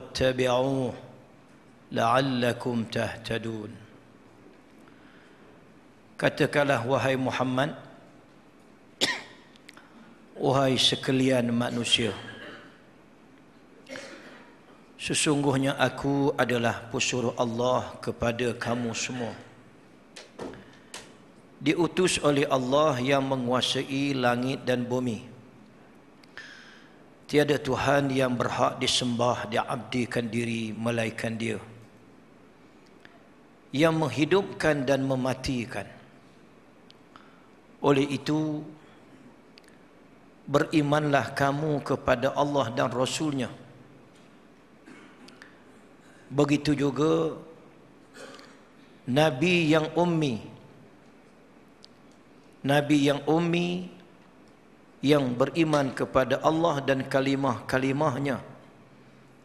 اتبعوه لعلكم تهتدون. Katakanlah wahai Muhammad, wahai sekalian manusia, sesungguhnya aku adalah pesuruh Allah kepada kamu semua, diutus oleh Allah yang menguasai langit dan bumi. Tiada Tuhan yang berhak disembah, diabdikan diri melainkan Dia, yang menghidupkan dan mematikan. Oleh itu, berimanlah kamu kepada Allah dan Rasul-Nya. Begitu juga Nabi yang ummi, yang beriman kepada Allah dan kalimah-kalimahnya,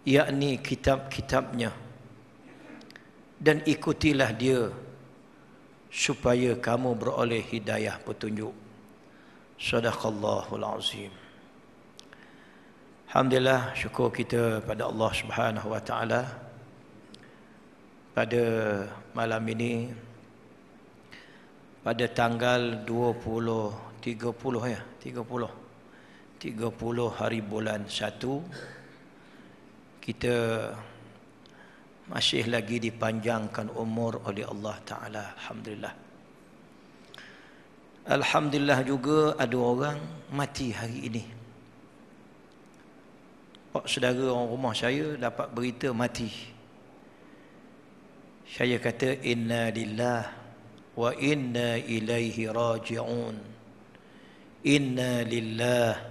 yakni kitab-kitabnya, dan ikutilah dia supaya kamu beroleh hidayah petunjuk. Sadaqallahul azim. Alhamdulillah, syukur kita pada Allah Subhanahu wa taala pada malam ini, pada tanggal 30 hari bulan 1, kita masih lagi dipanjangkan umur oleh Allah Ta'ala. Alhamdulillah. Alhamdulillah juga ada orang mati hari ini. Pak saudara orang rumah saya dapat berita mati. Saya kata inna lillah wa inna ilaihi raji'un. Inna lillah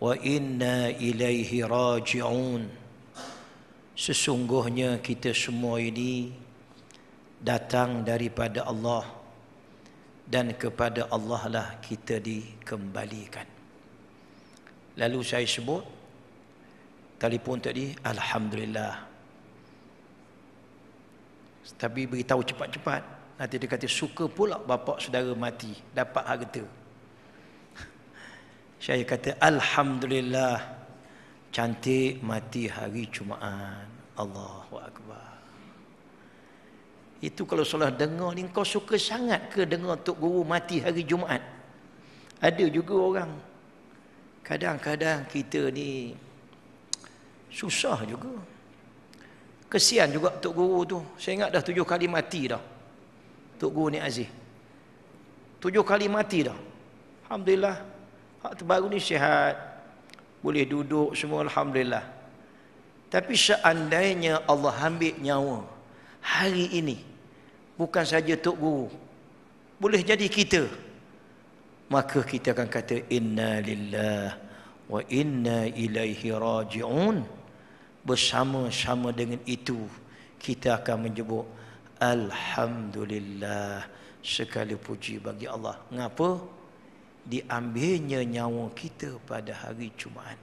wa inna ilaihi raji'un. Sesungguhnya kita semua ini datang daripada Allah, dan kepada Allah lah kita dikembalikan. Lalu saya sebut telefon tadi, Alhamdulillah. Tapi beritahu cepat-cepat, nanti dia kata suka pula bapa saudara mati, dapat harta. Saya kata Alhamdulillah, cantik mati hari Jumaat. Allahu Akbar. Itu kalau salah dengar ni, kau suka sangat ke dengar Tok Guru mati hari Jumaat? Ada juga orang. Kadang-kadang kita ni susah juga. Kesian juga Tok Guru tu. Saya ingat dah 7 kali mati dah Tok Guru ni Aziz. 7 kali mati dah. Alhamdulillah, hak terbaru ni sihat, boleh duduk semua, Alhamdulillah. Tapi seandainya Allah ambil nyawa hari ini, bukan saja Tok Guru, boleh jadi kita, maka kita akan kata inna lillah wa inna ilaihi raji'un. Bersama-sama dengan itu kita akan menyebut Alhamdulillah, segala puji bagi Allah. Ngapa? Diambilnya nyawa kita pada hari Jumaat.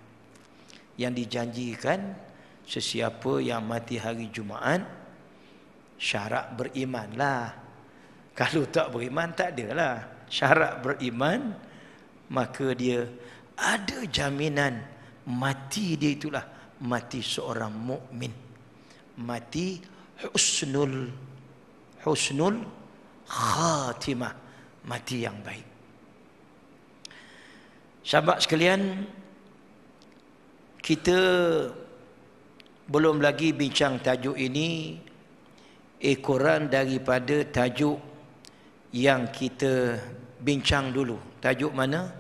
Yang dijanjikan, sesiapa yang mati hari Jumaat, syarat beriman lah. Kalau tak beriman, tak adalah syarat beriman, maka dia ada jaminan mati dia itulah mati seorang mukmin, mati husnul khatimah, mati yang baik. Sahabat sekalian, kita belum lagi bincang tajuk ini, ekoran daripada tajuk yang kita bincang dulu. Tajuk mana?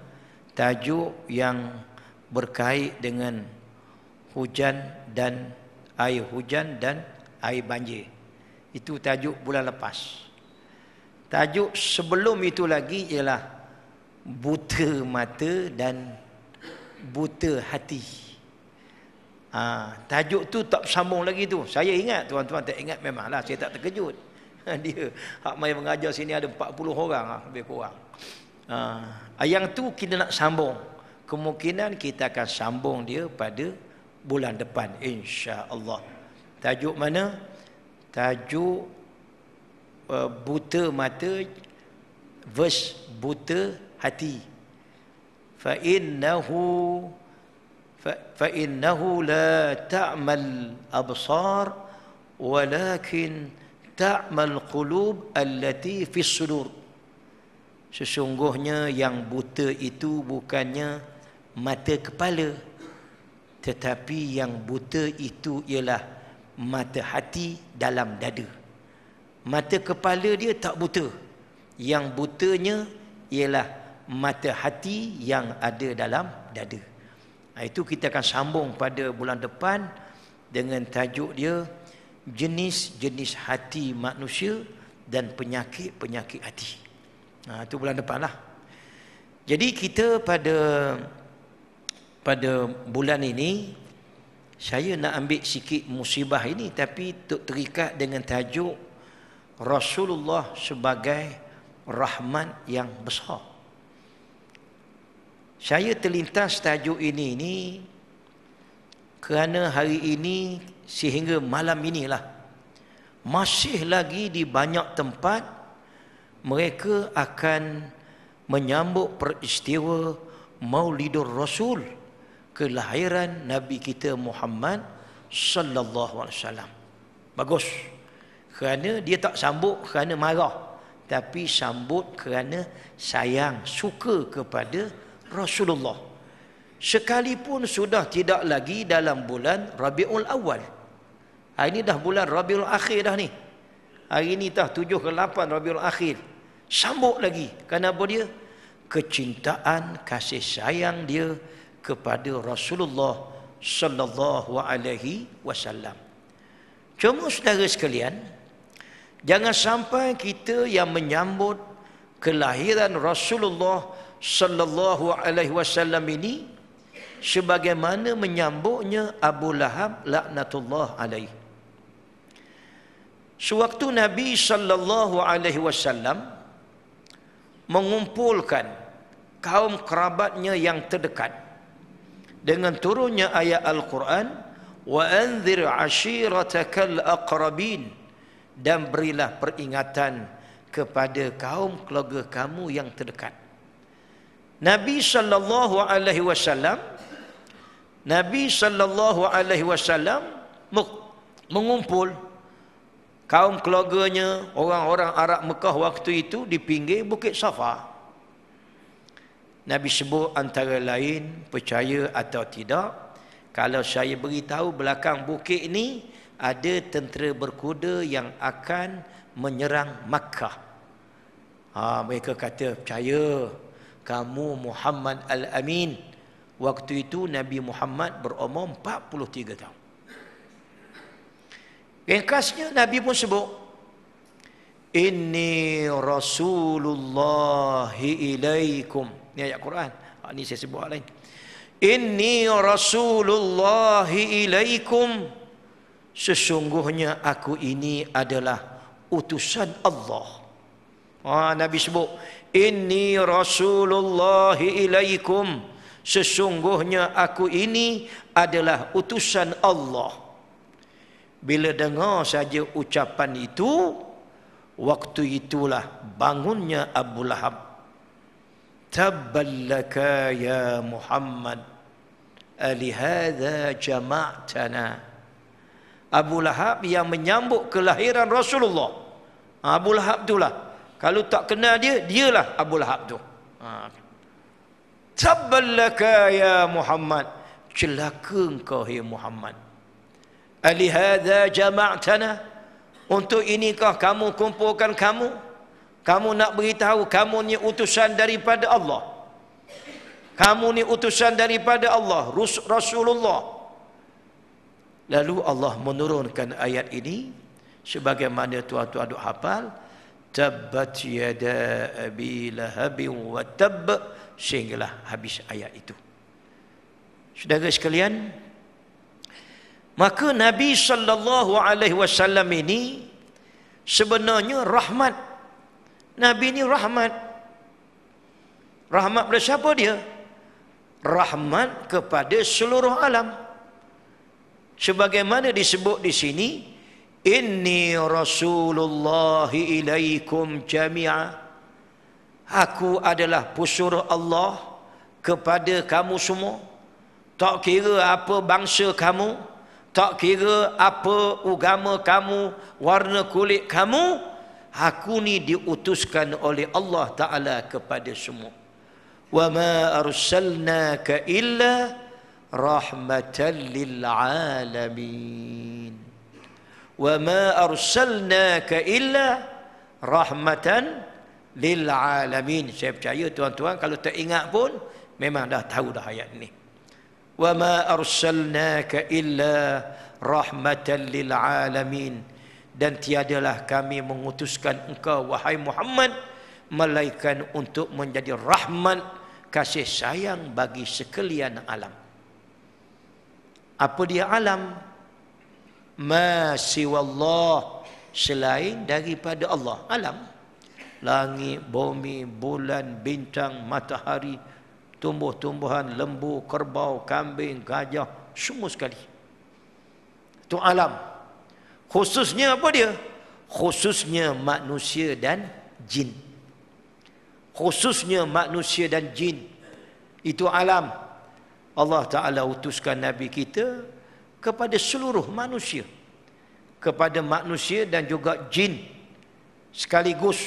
Tajuk yang berkait dengan hujan dan air hujan dan air banjir. Itu tajuk bulan lepas. Tajuk sebelum itu lagi ialah buta mata dan buta hati. Tajuk tu tak sambung lagi tu. Saya ingat, tuan-tuan tak ingat memanglah, saya tak terkejut. Dia hak mai mengajar sini ada 40 orang lebih kurang. Yang tu kita nak sambung. Kemungkinan kita akan sambung dia pada bulan depan, insya-Allah. Tajuk mana? Tajuk buta mata versus buta hati. Fa fa innahu la ta'mal absar walakin ta'mal qulub allati fis sudur. Sesungguhnya yang buta itu bukannya mata kepala, tetapi yang buta itu ialah mata hati dalam dada. Mata kepala dia tak buta, yang butanya ialah mata hati yang ada dalam dada. Itu kita akan sambung pada bulan depan dengan tajuk dia jenis-jenis hati manusia dan penyakit-penyakit hati. Itu bulan depan lah. Jadi kita pada bulan ini, saya nak ambil sikit musibah ini, tapi terikat dengan tajuk Rasulullah sebagai rahmat yang besar. Saya terlintas tajuk ini kerana hari ini sehingga malam inilah masih lagi di banyak tempat mereka akan menyambut peristiwa Maulidur Rasul, kelahiran Nabi kita Muhammad sallallahu alaihi wasallam. Bagus. Kerana dia tak sambut kerana marah, tapi sambut kerana sayang, suka kepada Rasulullah. Sekalipun sudah tidak lagi dalam bulan Rabiul Awal. Hari ini dah bulan Rabiul Akhir dah ni. Hari ini dah 7 ke 8 Rabiul Akhir. Sambut lagi. Kenapa dia? Kecintaan, kasih sayang dia kepada Rasulullah sallallahu alaihi wasallam. Cuma saudara sekalian, jangan sampai kita yang menyambut kelahiran Rasulullah sallallahu alaihi wasallam ini sebagaimana menyambutnya Abu Lahab laknatullah alaihi. Sewaktu Nabi sallallahu alaihi wasallam mengumpulkan kaum kerabatnya yang terdekat dengan turunnya ayat Al-Quran, wa anzir ashiratakal aqrabin, dan berilah peringatan kepada kaum keluarga kamu yang terdekat. Nabi sallallahu alaihi wasallam mengumpul kaum keluarganya, orang-orang Arab Mekah waktu itu di pinggir Bukit Safa. Nabi sebut antara lain, percaya atau tidak, kalau saya beritahu belakang bukit ini ada tentera berkuda yang akan menyerang Makkah. Mereka kata, percaya, kamu Muhammad Al-Amin. Waktu itu Nabi Muhammad berumur 43 tahun. Ringkasnya Nabi pun sebut, inni rasulullahi ilaikum. Ini ayat Quran. Ini saya sebut lain. Inni rasulullahi ilaikum. Sesungguhnya aku ini adalah utusan Allah. Nabi sebut, inni rasulullahi ilaikum. Sesungguhnya aku ini adalah utusan Allah. Bila dengar saja ucapan itu, waktu itulah bangunnya Abu Lahab. Tabballaka ya Muhammad, alihadha jama'tana. Abu Lahab yang menyambut kelahiran Rasulullah. Abu Lahab itulah. Kalau tak kenal dia, dialah Abu Lahab tu. Tabballaka ya Muhammad, celaka engkau hai Muhammad. Alihadha jama'tana, untuk inikah kamu kumpulkan kamu? Kamu nak beritahu kamu ni utusan daripada Allah. Kamu ni utusan daripada Allah, Rasulullah. Lalu Allah menurunkan ayat ini sebagaimana tuan-tuan duk hafal, tabbat yada abi lahabin wa tabb, sehinggalah habis ayat itu. Saudara sekalian, maka Nabi sallallahu alaihi wasallam ini sebenarnya rahmat. Nabi ini rahmat. Rahmat pada siapa dia? Rahmat kepada seluruh alam. Sebagaimana disebut di sini, inni rasulullahi ilaikum jami'a. Aku adalah pesuruh Allah kepada kamu semua. Tak kira apa bangsa kamu, tak kira apa agama kamu, warna kulit kamu, aku ni diutuskan oleh Allah Ta'ala kepada semua. Wa ma arsalnaka illa rahmatan lil alamin. Wa ma arsalnaka illa rahmatan lil alamin. Saya percaya tuan-tuan kalau tak ingat pun memang dah tahu dah ayat ni. Wa ma arsalnaka illa rahmatan lil alamin. Dan tiadalah kami mengutuskan engkau wahai Muhammad melainkan untuk menjadi rahmat kasih sayang bagi sekalian alam. Apa dia alam? Ma siwallah, selain daripada Allah. Alam, langit, bumi, bulan, bintang, matahari, tumbuh-tumbuhan, lembu, kerbau, kambing, gajah, semua sekali. Itu alam. Khususnya apa dia? Khususnya manusia dan jin. Khususnya manusia dan jin. Itu alam. Allah Ta'ala utuskan Nabi kita kepada seluruh manusia, kepada manusia dan juga jin sekaligus,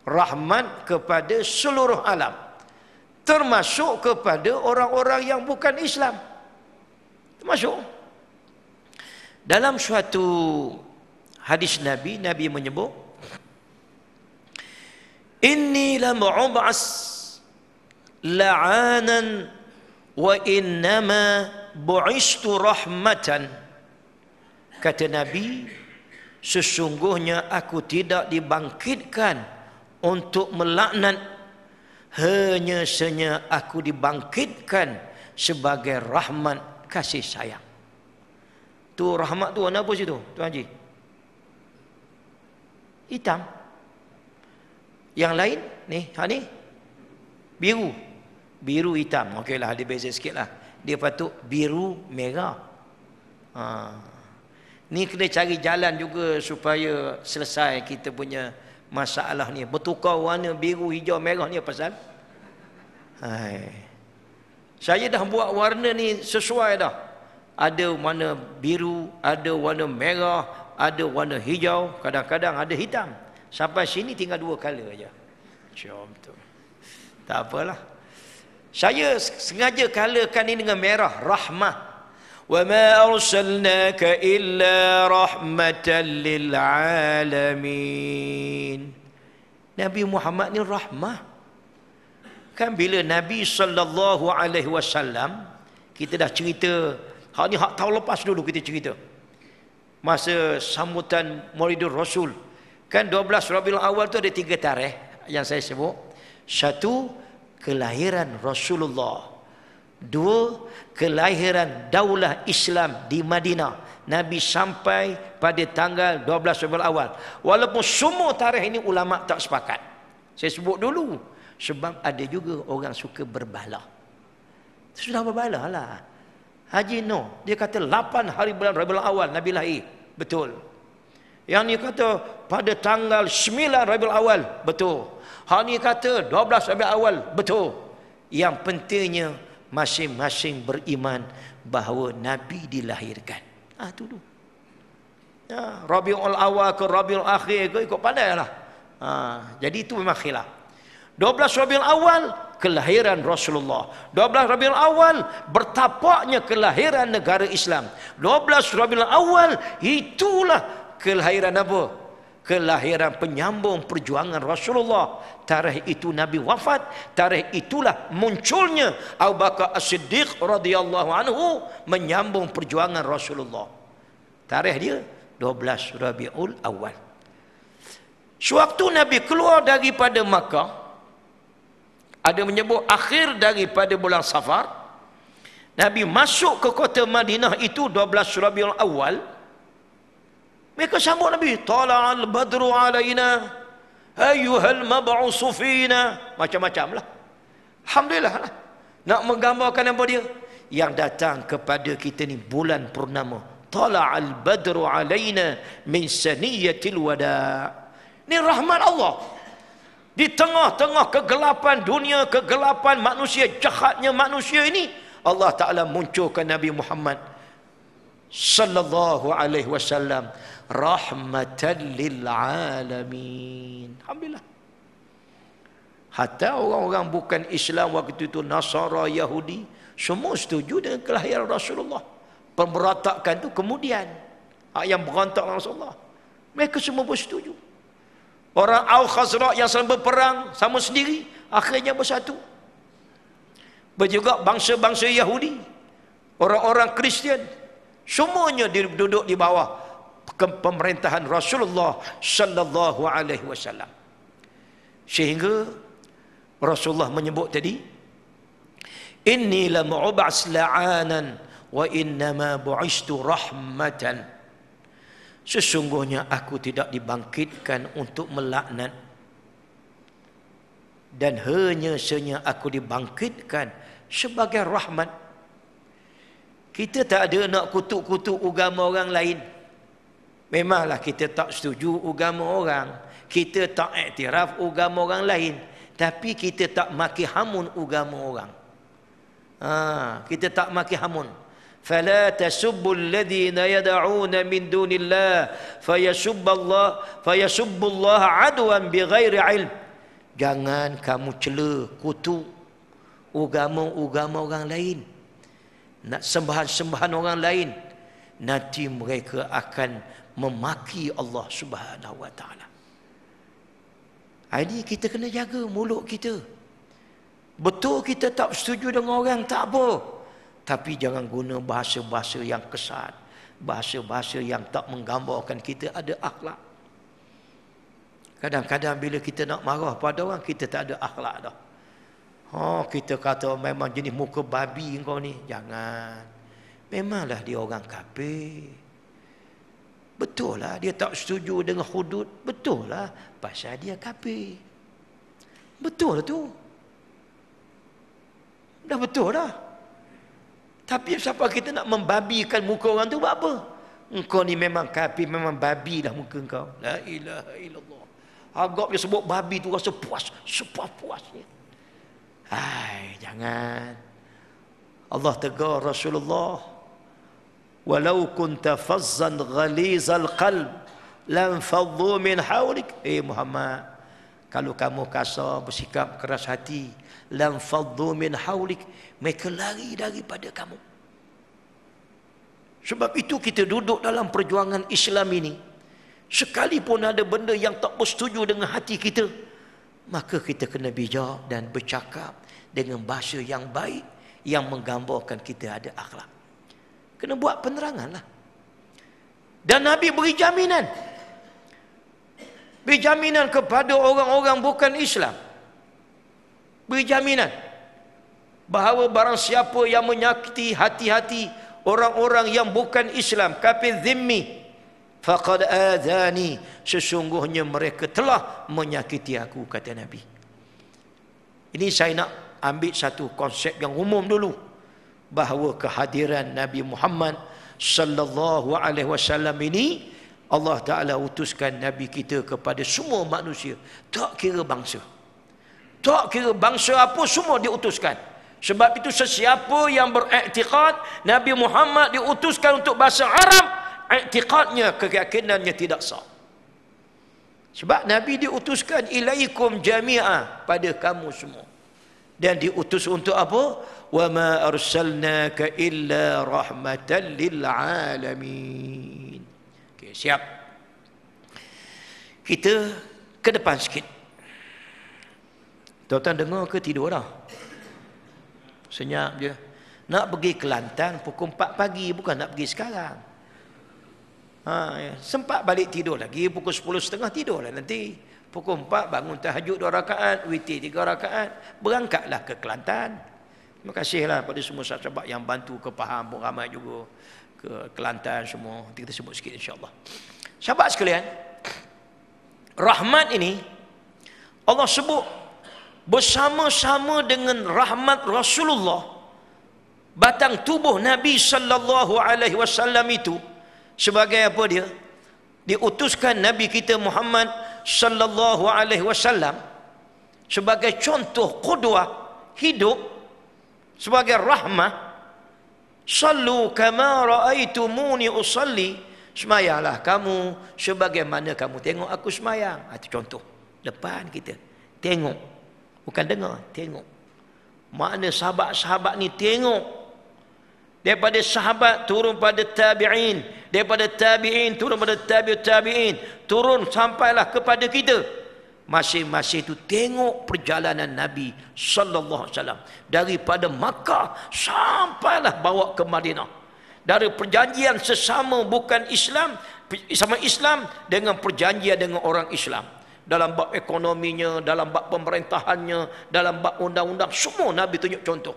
rahmat kepada seluruh alam, termasuk kepada orang-orang yang bukan Islam. Termasuk dalam suatu hadis Nabi menyebut, inni lam ub'as la'anan wa innama bu'istu rahmatan. Kata Nabi, sesungguhnya aku tidak dibangkitkan untuk melaknat, hanya saja aku dibangkitkan sebagai rahmat kasih sayang. Tu rahmat tu warna apa situ Tuan Haji? Hitam. Yang lain ni, ni biru. Biru hitam. Okeylah, dia beza sikitlah. Dia patut biru merah. Ni kena cari jalan juga supaya selesai kita punya masalah ni. Bertukar warna biru, hijau, merah ni pasal. Saya dah buat warna ni sesuai dah. Ada warna biru, ada warna merah, ada warna hijau, kadang-kadang ada hitam. Sampai sini tinggal 2 color aja. Macam tu. Tak apalah. Saya sengaja colorkan ini dengan merah, rahmah. Wa ma arsalnaka illa rahmatan lil alamin. Nabi Muhammad ni rahmah. Kan bila Nabi sallallahu alaihi wasallam, kita dah cerita, hak ni hak tahun lepas dulu kita cerita. Masa sambutan Maulidur Rasul. Kan 12 Rabiul Awal tu ada 3 tarikh yang saya sebut. 1, kelahiran Rasulullah. 2, kelahiran daulah Islam di Madinah. Nabi sampai pada tanggal 12 Rabiul Awal. Walaupun semua tarikh ini ulama tak sepakat. Saya sebut dulu sebab ada juga orang suka berbala. Sudah berbala lah. Haji Noh, dia kata 8 hari bulan Rabiul Awal Nabi lahir. Betul. Yang ni kata pada tanggal 9 Rabiul Awal. Betul. Hak ni kata 12 Rabiul Awal. Betul. Yang pentingnya masing-masing beriman bahawa Nabi dilahirkan. Tu dulu. Rabiul Awal ke Rabiul Akhir ke ikut pandai lah. Jadi itu memang khilaf. 12 Rabiul Awal kelahiran Rasulullah. 12 Rabiul Awal bertapaknya kelahiran negara Islam. 12 Rabiul Awal itulah kelahiran apa? Kelahiran penyambung perjuangan Rasulullah. Tarikh itu Nabi wafat. Tarikh itulah munculnya Abu Bakar As-Siddiq radhiyallahu anhu menyambung perjuangan Rasulullah. Tarikh dia 12 Rabiul Awal. Sewaktu Nabi keluar daripada Makkah, ada menyebut akhir daripada bulan Safar, Nabi masuk ke kota Madinah itu 12 Rabiul Awal. Mereka sambut Nabi, tala'al badru alaina ayyuhal mab'usu fina, macam-macam lah. Alhamdulillah lah. Nak menggambarkan apa dia? Yang datang kepada kita ni bulan purnama. Tala'al badru alaina min saniyatil wada. Ini rahmat Allah. Di tengah-tengah kegelapan dunia, kegelapan manusia, jahatnya manusia ini, Allah Ta'ala munculkan Nabi Muhammad sallallahu alaihi wasallam rahmatan lil alamin. Alhamdulillah. Hatta orang-orang bukan Islam waktu itu, Nasara, Yahudi, semua setuju dengan kelahiran Rasulullah. Pemberontakan itu kemudian yang berontak Rasulullah, mereka semua bersetuju. Orang Aus Khazraj yang selalu berperang sama sendiri, akhirnya bersatu. Berjuga bangsa-bangsa Yahudi, orang-orang Kristian, semuanya duduk di bawah pemerintahan Rasulullah sallallahu alaihi wasallam. Sehingga Rasulullah menyebut tadi, inni lam ub'as la'anan wa innama bu'istu rahmatan. Sesungguhnya aku tidak dibangkitkan untuk melaknat, dan hanya saja aku dibangkitkan sebagai rahmat. Kita tak ada nak kutuk-kutuk agama orang lain. Memanglah kita tak setuju agama orang, kita tak iktiraf agama orang lain, tapi kita tak maki hamun agama orang. Kita tak maki hamun. Fala tasubbu alladhina yad'una min dunillah fayasubbullaha adwan bighairi ilm. Jangan kamu cela, kutuk agama-agama orang lain, nak sembahan-sembahan orang lain, nanti mereka akan memaki Allah Subhanahu wa taala. Ini kita kena jaga mulut kita. Betul kita tak setuju dengan orang, tak apa, tapi jangan guna bahasa-bahasa yang kesat, bahasa-bahasa yang tak menggambarkan kita ada akhlak. Kadang-kadang bila kita nak marah pada orang, kita tak ada akhlak dah. Kita kata memang jenis muka babi kau ni. Jangan. Memanglah dia orang kafir. Betul lah dia tak setuju dengan hudud. Betul lah pasal dia kafir. Betul lah tu. Dah betul dah. Tapi siapa kita nak membabikan muka orang tu buat apa? Engkau ni memang kafir, memang babi dah muka engkau. La ilaha illallah. Agak dia sebut babi tu rasa puas, sepuas-puasnya. Jangan. Allah tegur Rasulullah, walau kunta fazzan ghalizal qalb lam faddu min hawlik. Muhammad, kalau kamu kasar, bersikap keras hati, lam faddu min hawlik, mereka lari daripada kamu. Sebab itu kita duduk dalam perjuangan Islam ini, sekalipun ada benda yang tak bersetuju dengan hati kita, maka kita kena bijak dan bercakap dengan bahasa yang baik, yang menggambarkan kita ada akhlak. Kena buat penerangan lah. Dan Nabi beri jaminan. Beri jaminan kepada orang-orang bukan Islam. Beri jaminan bahawa barang siapa yang menyakiti hati-hati orang-orang yang bukan Islam, kafir zimmi, faqad adhani, sesungguhnya mereka telah menyakiti aku, kata Nabi. Ini saya nak ambil satu konsep yang umum dulu, bahawa kehadiran Nabi Muhammad sallallahu alaihi wasallam ini, Allah Ta'ala utuskan Nabi kita kepada semua manusia, tak kira bangsa. Tak kira bangsa apa, semua diutuskan. Sebab itu sesiapa yang beriktikad Nabi Muhammad diutuskan untuk bahasa Arab, iktikadnya, keyakinannya tidak sah. Sebab Nabi diutuskan ilaikum jami'a, pada kamu semua. Dan diutus untuk apa? Wa ma arsalnaka illa rahmatan lil alamin. Okey, siap. Kita ke depan sikit. Tuan-tuan dengar ke tidur dah? Senyap je. Nak pergi Kelantan pukul 4 pagi, bukan nak pergi sekarang. Sempat balik tidur lagi pukul 10.30, tidur lah nanti. Pukul 4 bangun tahajud 2 rakaat, witir 3 rakaat, berangkatlah ke Kelantan. Terima kasihlah pada semua sahabat yang bantu ke Pahang pun ramai juga, ke Kelantan semua. Nanti kita sebut sikit insya-Allah. Sahabat sekalian, rahmat ini Allah sebut bersama-sama dengan rahmat Rasulullah, batang tubuh Nabi sallallahu alaihi wasallam itu, sebagai apa dia? Diutuskan Nabi kita Muhammad sallallahu alaihi wasallam sebagai contoh qudwah hidup, sebagai rahmah Sallu kama raaitumuni usalli. Semayalah kamu sebagaimana kamu tengok aku semayang. Itu contoh. Depan kita. Tengok. Bukan dengar. Tengok. Makna sahabat-sahabat ni tengok. Daripada sahabat turun pada tabi'in. Daripada tabi'in turun pada tabi'in. Turun sampailah kepada kita. Masing-masing itu tengok perjalanan Nabi sallallahu alaihi wasallam daripada Makkah sampailah bawa ke Madinah. Dari perjanjian sesama bukan Islam, sama Islam dengan perjanjian dengan orang Islam. Dalam bab ekonominya, dalam bab pemerintahannya, dalam bab undang-undang, semua Nabi tunjuk contoh.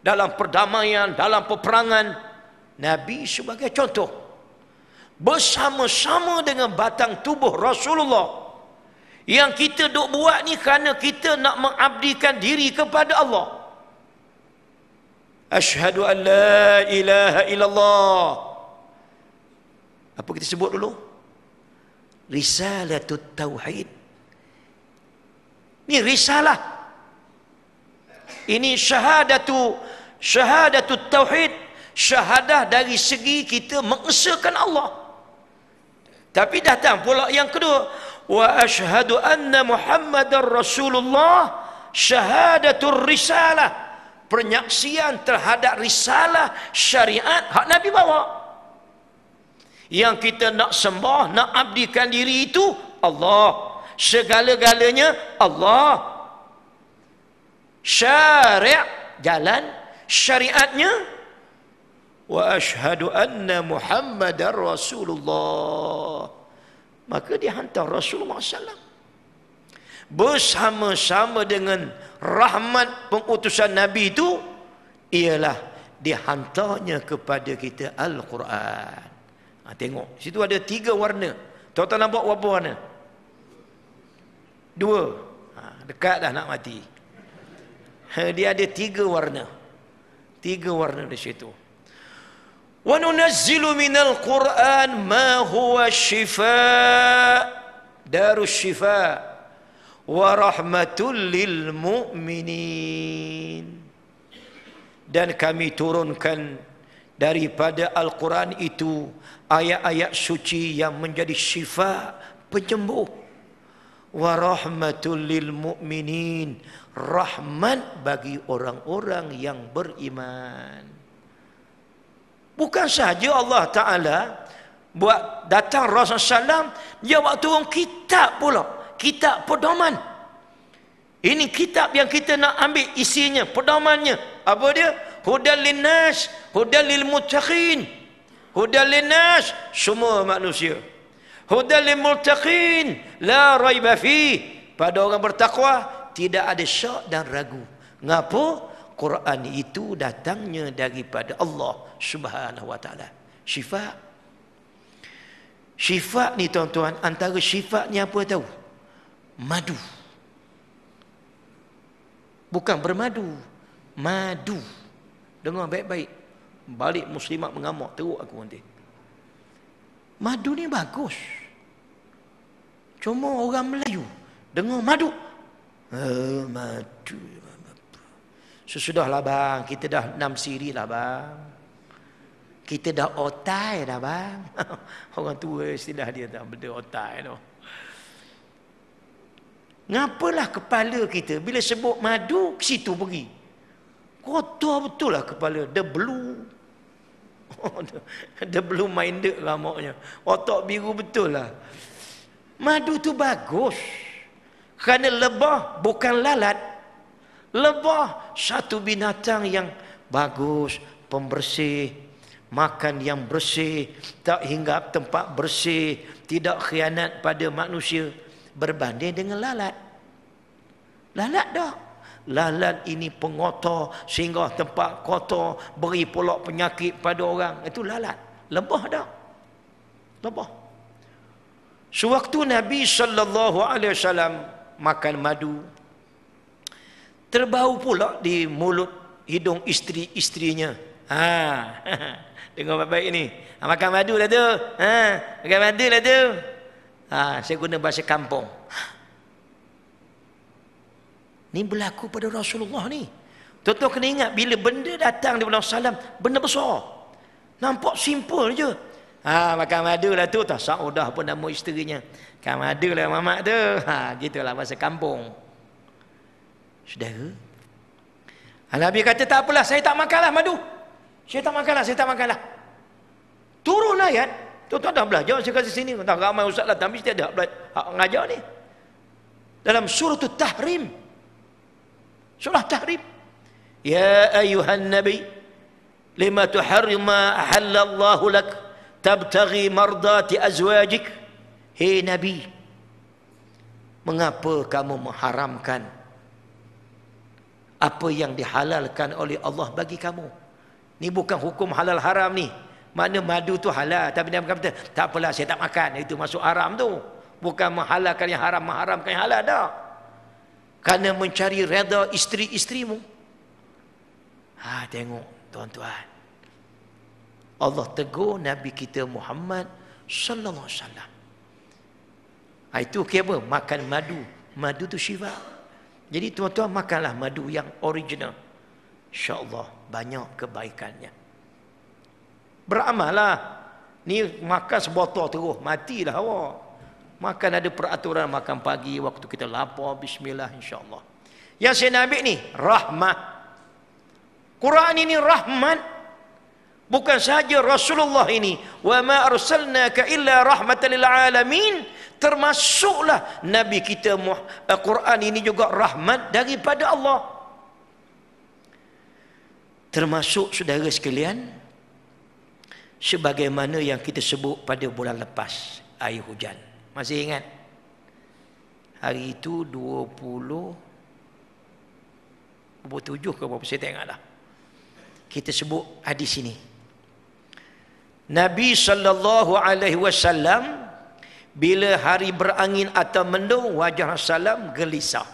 Dalam perdamaian, dalam peperangan, Nabi sebagai contoh. Bersama-sama dengan batang tubuh Rasulullah. Yang kita duk buat ni kerana kita nak mengabdikan diri kepada Allah. Asyhadu an la ilaha illallah. Apa kita sebut dulu? Risalatut Tauhid. Ini risalah. Ini syahadatut Tauhid. Syahadah dari segi kita mengesahkan Allah. Tapi datang pula yang kedua. Wa ashhadu anna Muhammadar Rasulullah. Syahadatul risalah. Penyaksian terhadap risalah syariat hak Nabi bawa. Yang kita nak sembah, nak abdikan diri itu Allah. Segala-galanya Allah. Syari' jalan, syariatnya wa ashhadu anna Muhammadar Rasulullah. Maka dia hantar Rasulullah SAW bersama-sama dengan rahmat pengutusan Nabi itu, ialah dia hantarnya kepada kita Al-Quran. Tengok, situ ada 3 warna. Tuan-tuan nampak berapa warna? 2. Dekat dah nak mati. Dia ada 3 warna. 3 warna di situ. Wa nunazzilu minal Qur'an ma huwa shifaa, darus shifaa wa rahmatul lil mu'minin. Dan kami turunkan daripada Al-Quran itu ayat-ayat suci yang menjadi syifa, penyembuh. Wa rahmatul lil mu'minin, rahmat bagi orang-orang yang beriman. Bukan sahaja Allah Ta'ala buat datang Rasulullah SAW, dia buat turun kitab pula. Kitab pedoman. Ini kitab yang kita nak ambil isinya, pedomannya. Apa dia? Hudal linnas, hudal lil muttaqin. Hudal linnas, semua manusia. Hudal lil muttaqin, la raiba fi. Pada orang bertakwa, tidak ada syak dan ragu. Ngapa? Quran itu datangnya daripada Allah Subhanahu wa taala. Syifa. Syifa ni tuan-tuan, antara syifa ni apa tahu? Madu. Bukan bermadu, madu. Dengar baik-baik. Balik muslimat mengamuk teruk aku nanti. Madu ni bagus. Cuma orang Melayu dengar madu. Madu. Sesudahlah bang, kita dah 6 siri lah bang. Kita dah otai dah bang. Orang tua istilah dia dah benda otai tu. Ngapalah kepala kita bila sebut madu ke situ pergi. Kotor betul lah kepala. The blue. The blue minded lah maknya. Otak biru betul lah. Madu tu bagus. Kerana lebah bukan lalat. Lebah satu binatang yang bagus, pembersih, makan yang bersih, tak hinggap tempat bersih, tidak khianat pada manusia, berbanding dengan lalat. Lalat dah. Lalat ini pengotor sehingga tempat kotor, beri pula penyakit pada orang. Itu lalat. Lebah dah. Lebah. Sewaktu Nabi SAW makan madu, terbau pula di mulut hidung isteri-isterinya. Dengar baik-baik ni. Makan madu lah tu. Makan madu lah tu. Saya guna bahasa kampung. Ni berlaku pada Rasulullah ni. Tuan-tuan kena ingat, bila benda datang daripada Rasulullah SAW, benda besar. Nampak simple je. Makan madu lah tu. Tak Saudah pun nama isterinya. Makan madu lah mamak tu. Gitulah bahasa kampung. Saudara. Nabi kata, tak apalah, saya tak makanlah madu. Saya tak makanlah. Turun ayat. Tuan-tuan dah belajar saya kasi sini. Tak ramai ustaz lah, tapi mesti ada ngajar ni. Dalam surah Tahrim. Surah Tahrim. Ya ayuhan nabi, lima tuharrim ma ahallallahu lak, tabtaghi mardati azwajik. Hei Nabi, mengapa kamu mengharamkan apa yang dihalalkan oleh Allah bagi kamu? Ni bukan hukum halal haram ni. Mana madu tu halal, tapi Nabi kata, tak apalah saya tak makan. Itu masuk haram tu. Bukan menghalalkan yang haram, mengharamkan yang halal dah. Kerana mencari redha isteri-isterimu. Tengok tuan-tuan. Allah tegur Nabi kita Muhammad sallallahu alaihi wasallam. Itu apa? Makan madu. Madu tu syifa. Jadi tuan-tuan makanlah madu yang original. InsyaAllah banyak kebaikannya. Beramallah. Ni makan sebotol terus, matilah awak. Makan ada peraturan, makan pagi waktu kita lapar, bismillah, insyaAllah. Yang saya nak ambil ni rahmah. Quran ini rahmat. Bukan sahaja Rasulullah ini, wa ma arsalnaka illa rahmatan lil alamin, termasuklah Nabi kita Quran ini juga rahmat daripada Allah. Termasuk saudara sekalian, sebagaimana yang kita sebut pada bulan lepas, air hujan. Masih ingat? Hari itu 27 ke berapa, saya tak ingat lah. Kita sebut hadis ini. Nabi SAW bila hari berangin atau mendung, wajah Rasulullah gelisah.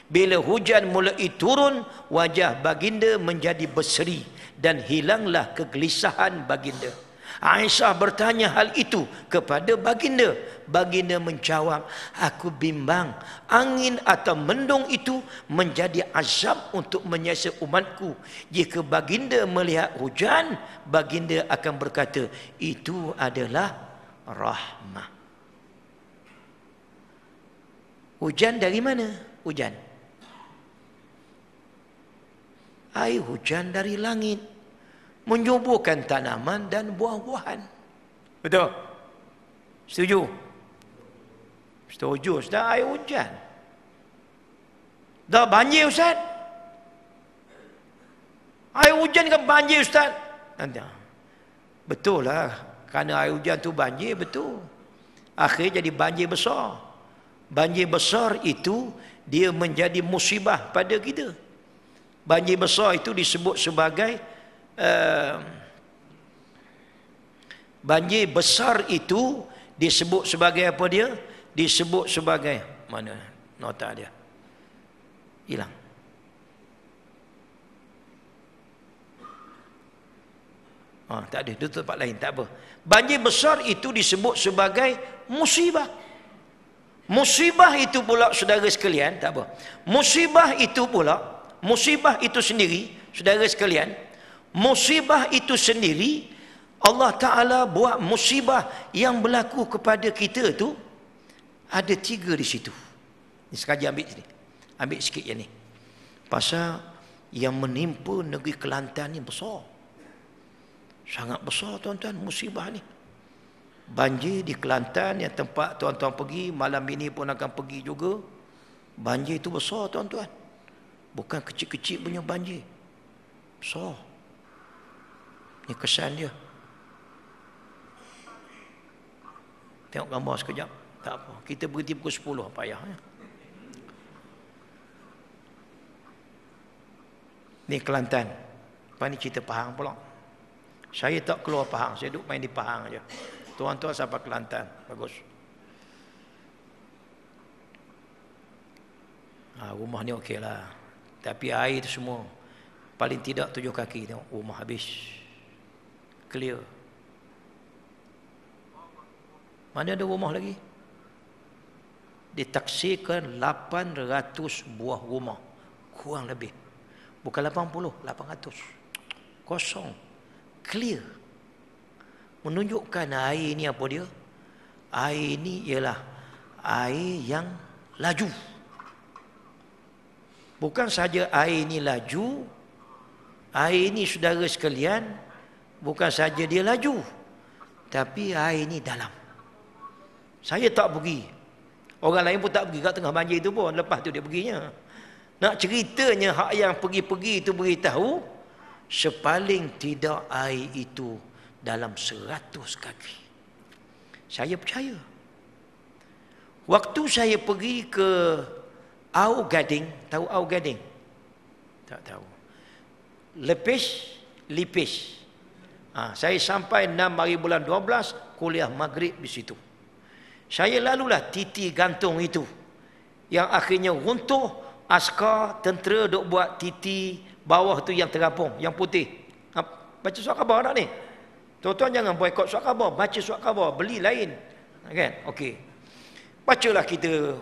Bila hujan mulai turun, wajah baginda menjadi berseri dan hilanglah kegelisahan baginda. Aisyah bertanya hal itu kepada baginda. Baginda menjawab, aku bimbang angin atau mendung itu menjadi azab untuk menyiksa umatku. Jika baginda melihat hujan, baginda akan berkata, itu adalah rahmah. Hujan dari mana? Hujan. Air hujan dari langit, menyuburkan tanaman dan buah-buahan. Betul? Setuju? Setuju. Sudah air hujan. Dah banjir Ustaz? Air hujan kan banjir Ustaz? Betul lah. Kerana air hujan tu banjir, betul. Akhirnya jadi banjir besar. Banjir besar itu dia menjadi musibah pada kita. Banjir besar itu disebut sebagai banjir besar itu disebut sebagai apa dia? Disebut sebagai, mana nota dia? Hilang. Tak ada, itu tempat lain, tak apa. Banjir besar itu disebut sebagai musibah. Musibah itu pula saudara sekalian, tak apa. Musibah itu pula, musibah itu sendiri, saudara sekalian, musibah itu sendiri, Allah Ta'ala buat musibah yang berlaku kepada kita tu ada 3 di situ. Ni sekali ambil sini. Ambil sikit yang ni. Pasal yang menimpa negeri Kelantan ni besar. Sangat besar tuan-tuan musibah ni. Banjir di Kelantan yang tempat tuan-tuan pergi, malam ini pun akan pergi juga. Banjir itu besar tuan-tuan. Bukan kecil-kecil punya banjir. Besar. Ini kesan dia. Tengok gambar sekejap. Tak apa. Kita berhenti pukul 10. Payah. Ni Kelantan. Lepas ni cerita Pahang pula. Saya tak keluar Pahang. Saya duduk main di Pahang aja. Tuan-tuan sampai Kelantan. Bagus. Rumah ni okey lah. Tapi air tu semua paling tidak 7 kaki. Tengok rumah habis. Clear. Mana ada rumah lagi? Ditaksirkan 800 buah rumah. Kurang lebih. Bukan 80, 800. Kosong. Clear. Menunjukkan air ni apa dia? Air ni ialah air yang laju. Bukan saja air ni laju, air ni saudara sekalian, bukan saja dia laju, tapi air ni dalam. Saya tak pergi. Orang lain pun tak pergi kat tengah banjir tu pun. Lepas tu dia perginya. Nak ceritanya hak yang pergi-pergi itu beritahu, sepaling tidak air itu dalam 100 kaki. Saya percaya. Waktu saya pergi ke Au Gading, tahu Au Gading? Tak tahu. Lipis. Saya sampai 6 hari bulan 12, kuliah maghrib di situ. Saya lalulah titi gantung itu, yang akhirnya runtuh. Askar, tentera duk buat titi bawah tu yang terapung, yang putih. Baca surat khabar tak ni? Tuan-tuan jangan boikot surat khabar, baca surat khabar, beli lain. Kan? Okey. Bacalah kita.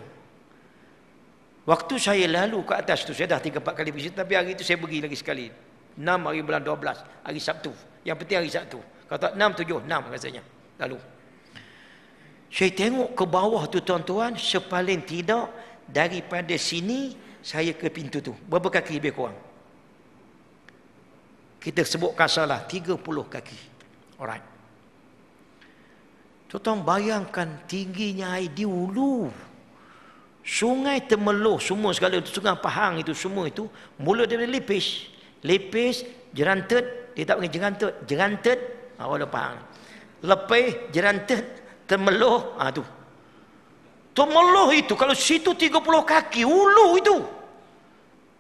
Waktu saya lalu ke atas tu, saya dah 3-4 kali pergi, tapi hari itu saya pergi lagi sekali. 6 hari bulan 12, hari Sabtu. Yang penting hari Sabtu. Kalau tak 6, 7, 6 rasanya. Lalu. Saya tengok ke bawah tu tuan-tuan, sepaling tidak daripada sini saya ke pintu tu. Berapa kaki lebih kurang? Kita sebutkan salah, 30 kaki. Alright. Tuan-tuan bayangkan tingginya air di hulu. Sungai Temeloh, semua segala itu, Sungai Pahang itu, semua itu mula dari Lipis. Lipis, Jerantet, dia tak panggil Jerantet, Jerantet, orang Pahang. Lepih, Jerantet, Temeloh, tu. Temeloh itu, kalau situ 30 kaki, hulu itu.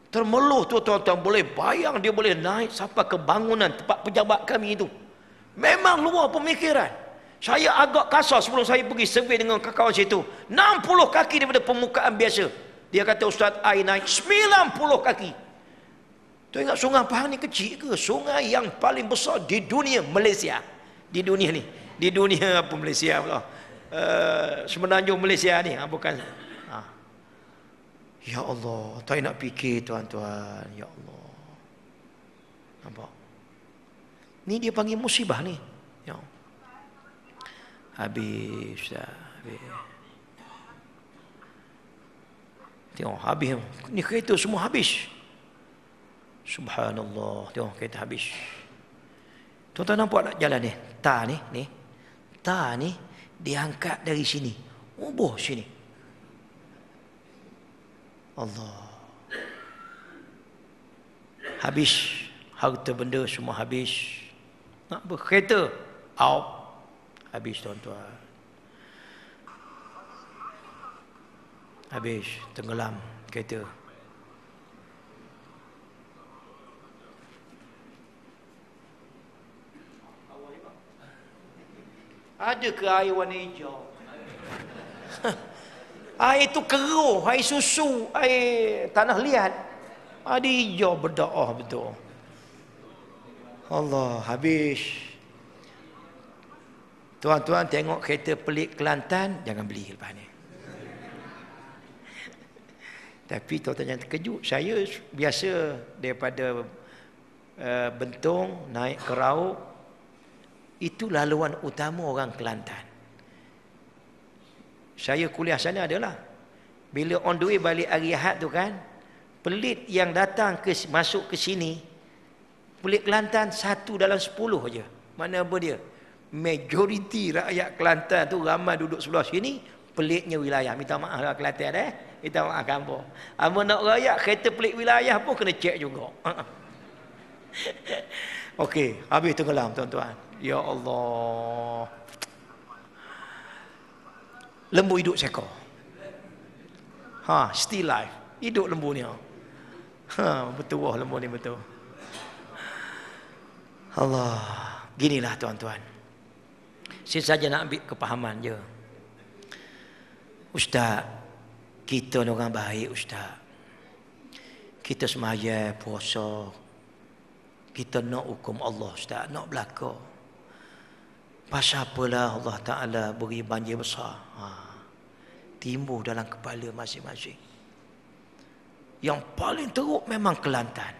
Temeloh tu tuan-tuan boleh bayang, dia boleh naik sampai ke bangunan tempat pejabat kami itu. Memang luar pemikiran. Saya agak kasar sebelum saya pergi survey dengan kawan situ. 60 kaki daripada permukaan biasa. Dia kata, Ustaz, air naik 90 kaki. Tu ingat Sungai Pahang ni kecil ke? Sungai yang paling besar di dunia Malaysia. Di dunia ni. Di dunia apa Malaysia pula. Semenanjung Malaysia ni. Bukan. Ya Allah. Tak nak fikir tuan-tuan. Ya Allah. Nampak? Ni dia panggil musibah ni. Ya. Habis dah. Habis. Tengok habis. Ni kereta semua habis. Subhanallah. Tengok kereta habis. Tuan-tuan nampak tak jalan ni? Tar ni. Tar ni diangkat dari sini. Ubuh sini. Allah. Habis. Harta benda semua habis. Nak berkereta out, habis tuan-tuan, habis, tenggelam kereta. Ada ke air warna hijau? Air itu keruh, air susu, air tanah liat. Ada hijau berdaah betul. Allah, habis. Tuan-tuan tengok kereta pelik Kelantan, jangan beli lepas ni. Tapi tuan-tuan jangan terkejut. Saya biasa daripada Bentong naik ke Rauk, itu laluan utama orang Kelantan. Saya kuliah sana adalah, bila on the way balik hari Ahad tu kan, pelit yang datang masuk ke sini, pelik Kelantan 1 dalam 10 aja. Mana apa dia? Majoriti rakyat Kelantan tu ramai duduk sebelah sini, peliknya wilayah. Minta maaf lah Kelantan minta maaf kampung. Apa nak rakyat kereta pelik wilayah pun kena cek juga. Okey, habis tenggelam tuan-tuan. Ya Allah. Lembu hidup seekor. Still life. Hidup lembu ni. Betul lembu ni betul. Allah, ginilah tuan-tuan. Saya saja nak ambil kepahaman je. Ustaz, kita ni orang baik Ustaz. Kita semaya, puasa. Kita nak hukum Allah Ustaz, nak belaka. Pasal apalah Allah Ta'ala beri banjir besar. Timbul dalam kepala masing-masing. Yang paling teruk memang Kelantan.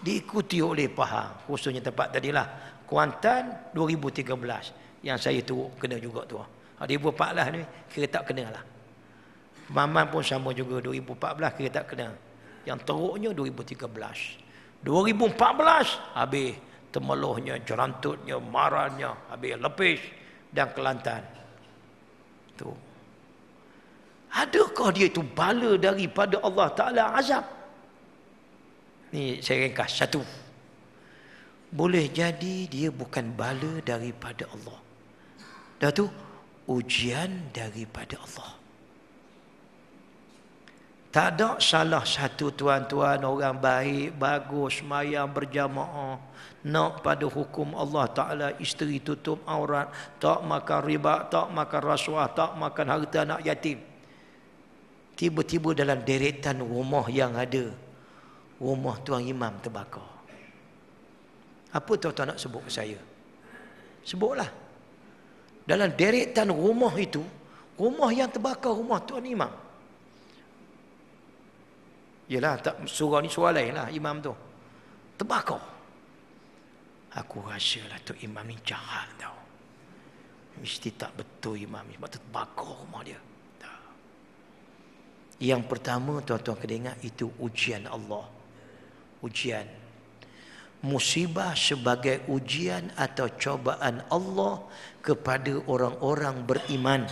diikuti oleh Pahang, khususnya tempat tadilah Kuantan 2013 yang saya turut kena juga tu. 2014 ni kira tak kena lah. Maman pun sama juga 2014 kira tak kena. Yang teruknya 2013. 2014 habis temeluhnya, jerantutnya, marahnya, habis lepis dan Kelantan. Tu. Adakah dia itu bala daripada Allah Ta'ala azab? Ni saya ringkas satu. Boleh jadi dia bukan bala daripada Allah. Dah tu ujian daripada Allah. Tak ada salah satu tuan-tuan orang baik, bagus, semayang berjamaah, nak pada hukum Allah Ta'ala, isteri tutup aurat, tak makan riba, tak makan rasuah, tak makan harta anak yatim. Tiba-tiba dalam deretan rumah yang ada, rumah tuan imam terbakar. Apa tuan-tuan nak sebut ke saya? Sebutlah. Dalam deretan rumah itu, rumah yang terbakar rumah tuan imam. Yalah, tak surah ni surah lain lah imam tu. Terbakar. Aku rasalah tu imam ni jahat tau. Mesti tak betul imam ni sebab terbakar rumah dia. Yang pertama tuan-tuan kena ingat itu ujian Allah. Ujian. Musibah sebagai ujian atau cobaan Allah kepada orang-orang beriman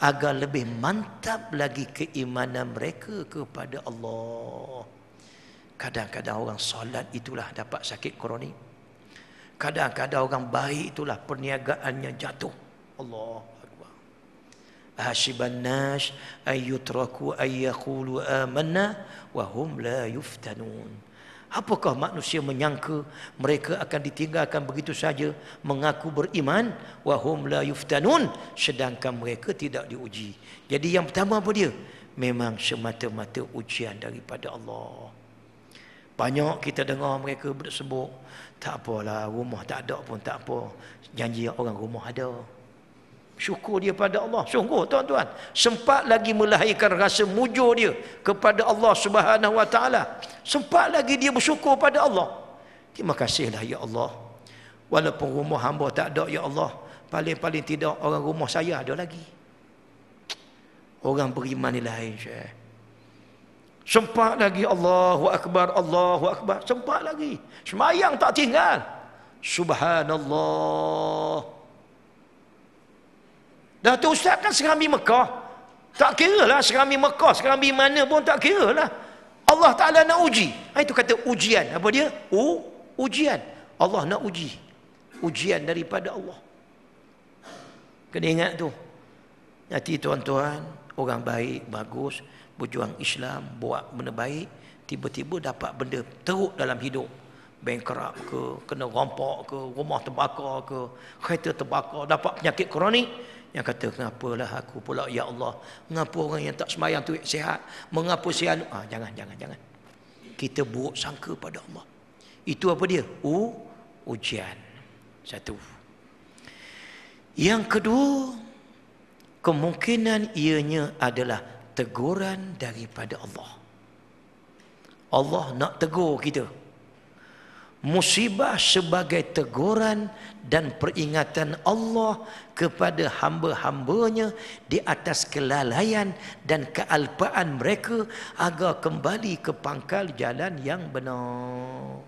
agar lebih mantap lagi keimanan mereka kepada Allah. Kadang-kadang orang solat itulah dapat sakit kronik. Kadang-kadang orang baik itulah perniagaannya jatuh. Allah Akbar. Ahasiban nas ayyutraku ayyaqulu amanna wa hum la yuftanun. Apakah manusia menyangka mereka akan ditinggalkan begitu saja mengaku beriman wa hum la yuftanun, sedangkan mereka tidak diuji. Jadi yang pertama apa dia? Memang semata-mata ujian daripada Allah. Banyak kita dengar mereka bersebut, tak apalah rumah tak ada pun tak apa, janji orang rumah ada. Syukur dia pada Allah. Sungguh tuan-tuan, sempat lagi melahirkan rasa mujur dia kepada Allah Subhanahu Wa Taala. Sempat lagi dia bersyukur pada Allah. Terima kasihlah ya Allah. Walaupun rumah hamba tak ada ya Allah, paling-paling tidak orang rumah saya ada lagi. Orang beriman ni lain Syekh. Sempat lagi Allahu Akbar, Allahu Akbar. Sempat lagi. Semayang tak tinggal. Subhanallah. Dah tu ustaz kan serambi Mekah. Tak kira lah serambi Mekah, serambi mana pun tak kira lah. Allah Ta'ala nak uji. Itu kata ujian. Apa dia? Ujian. Allah nak uji. Ujian daripada Allah. Kena ingat tu. Nanti tuan-tuan, orang baik, bagus, berjuang Islam, buat benda baik, tiba-tiba dapat benda teruk dalam hidup. Bankrupt ke, kena rompak ke, rumah terbakar ke, kereta terbakar, dapat penyakit kronik. Yang kata, kenapalah aku pula ya Allah, mengapa orang yang tak semayang tu sihat, mengapa sihat? Jangan. Kita buruk sangka pada Allah. Itu apa dia? Ujian. Satu. Yang kedua, kemungkinan ianya adalah teguran daripada Allah. Allah nak tegur kita. Musibah sebagai teguran dan peringatan Allah kepada hamba-hambanya di atas kelalaian dan kealpaan mereka agar kembali ke pangkal jalan yang benar.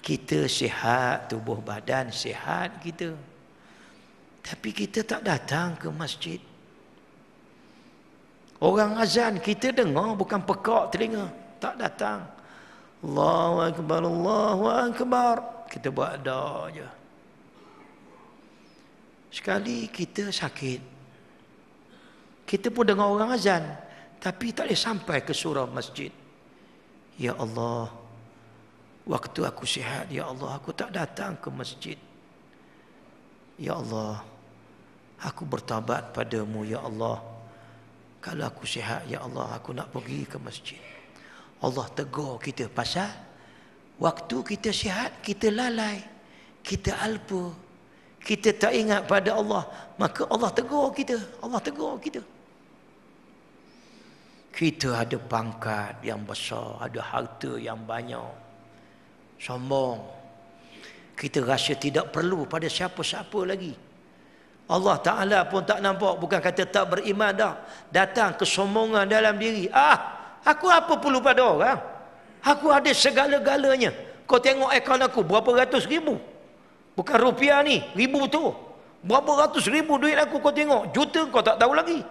Kita sihat, tubuh badan sihat kita, tapi kita tak datang ke masjid. Orang azan kita dengar, bukan pekak telinga, tak datang. Allahu Akbar, Allahu Akbar. Kita buat doa je. Sekali kita sakit, kita pun dengar orang azan, tapi tak boleh sampai ke surau masjid. Ya Allah, waktu aku sihat, ya Allah, aku tak datang ke masjid. Ya Allah, aku bertaubat padamu, ya Allah. Kalau aku sihat, ya Allah, aku nak pergi ke masjid. Allah tegur kita pasal waktu kita sihat, kita lalai, kita alpa, kita tak ingat pada Allah, maka Allah tegur kita. Allah tegur kita. Kita ada pangkat yang besar, ada harta yang banyak. Sombong. Kita rasa tidak perlu pada siapa-siapa lagi. Allah Ta'ala pun tak nampak. Bukan kata tak beriman dah. Datang kesombongan dalam diri. Aku apa perlu pada orang? Aku ada segala-galanya. Kau tengok akaun aku berapa ratus ribu. Bukan rupiah ni, ribu tu. Berapa ratus ribu duit aku kau tengok. Juta kau tak tahu lagi.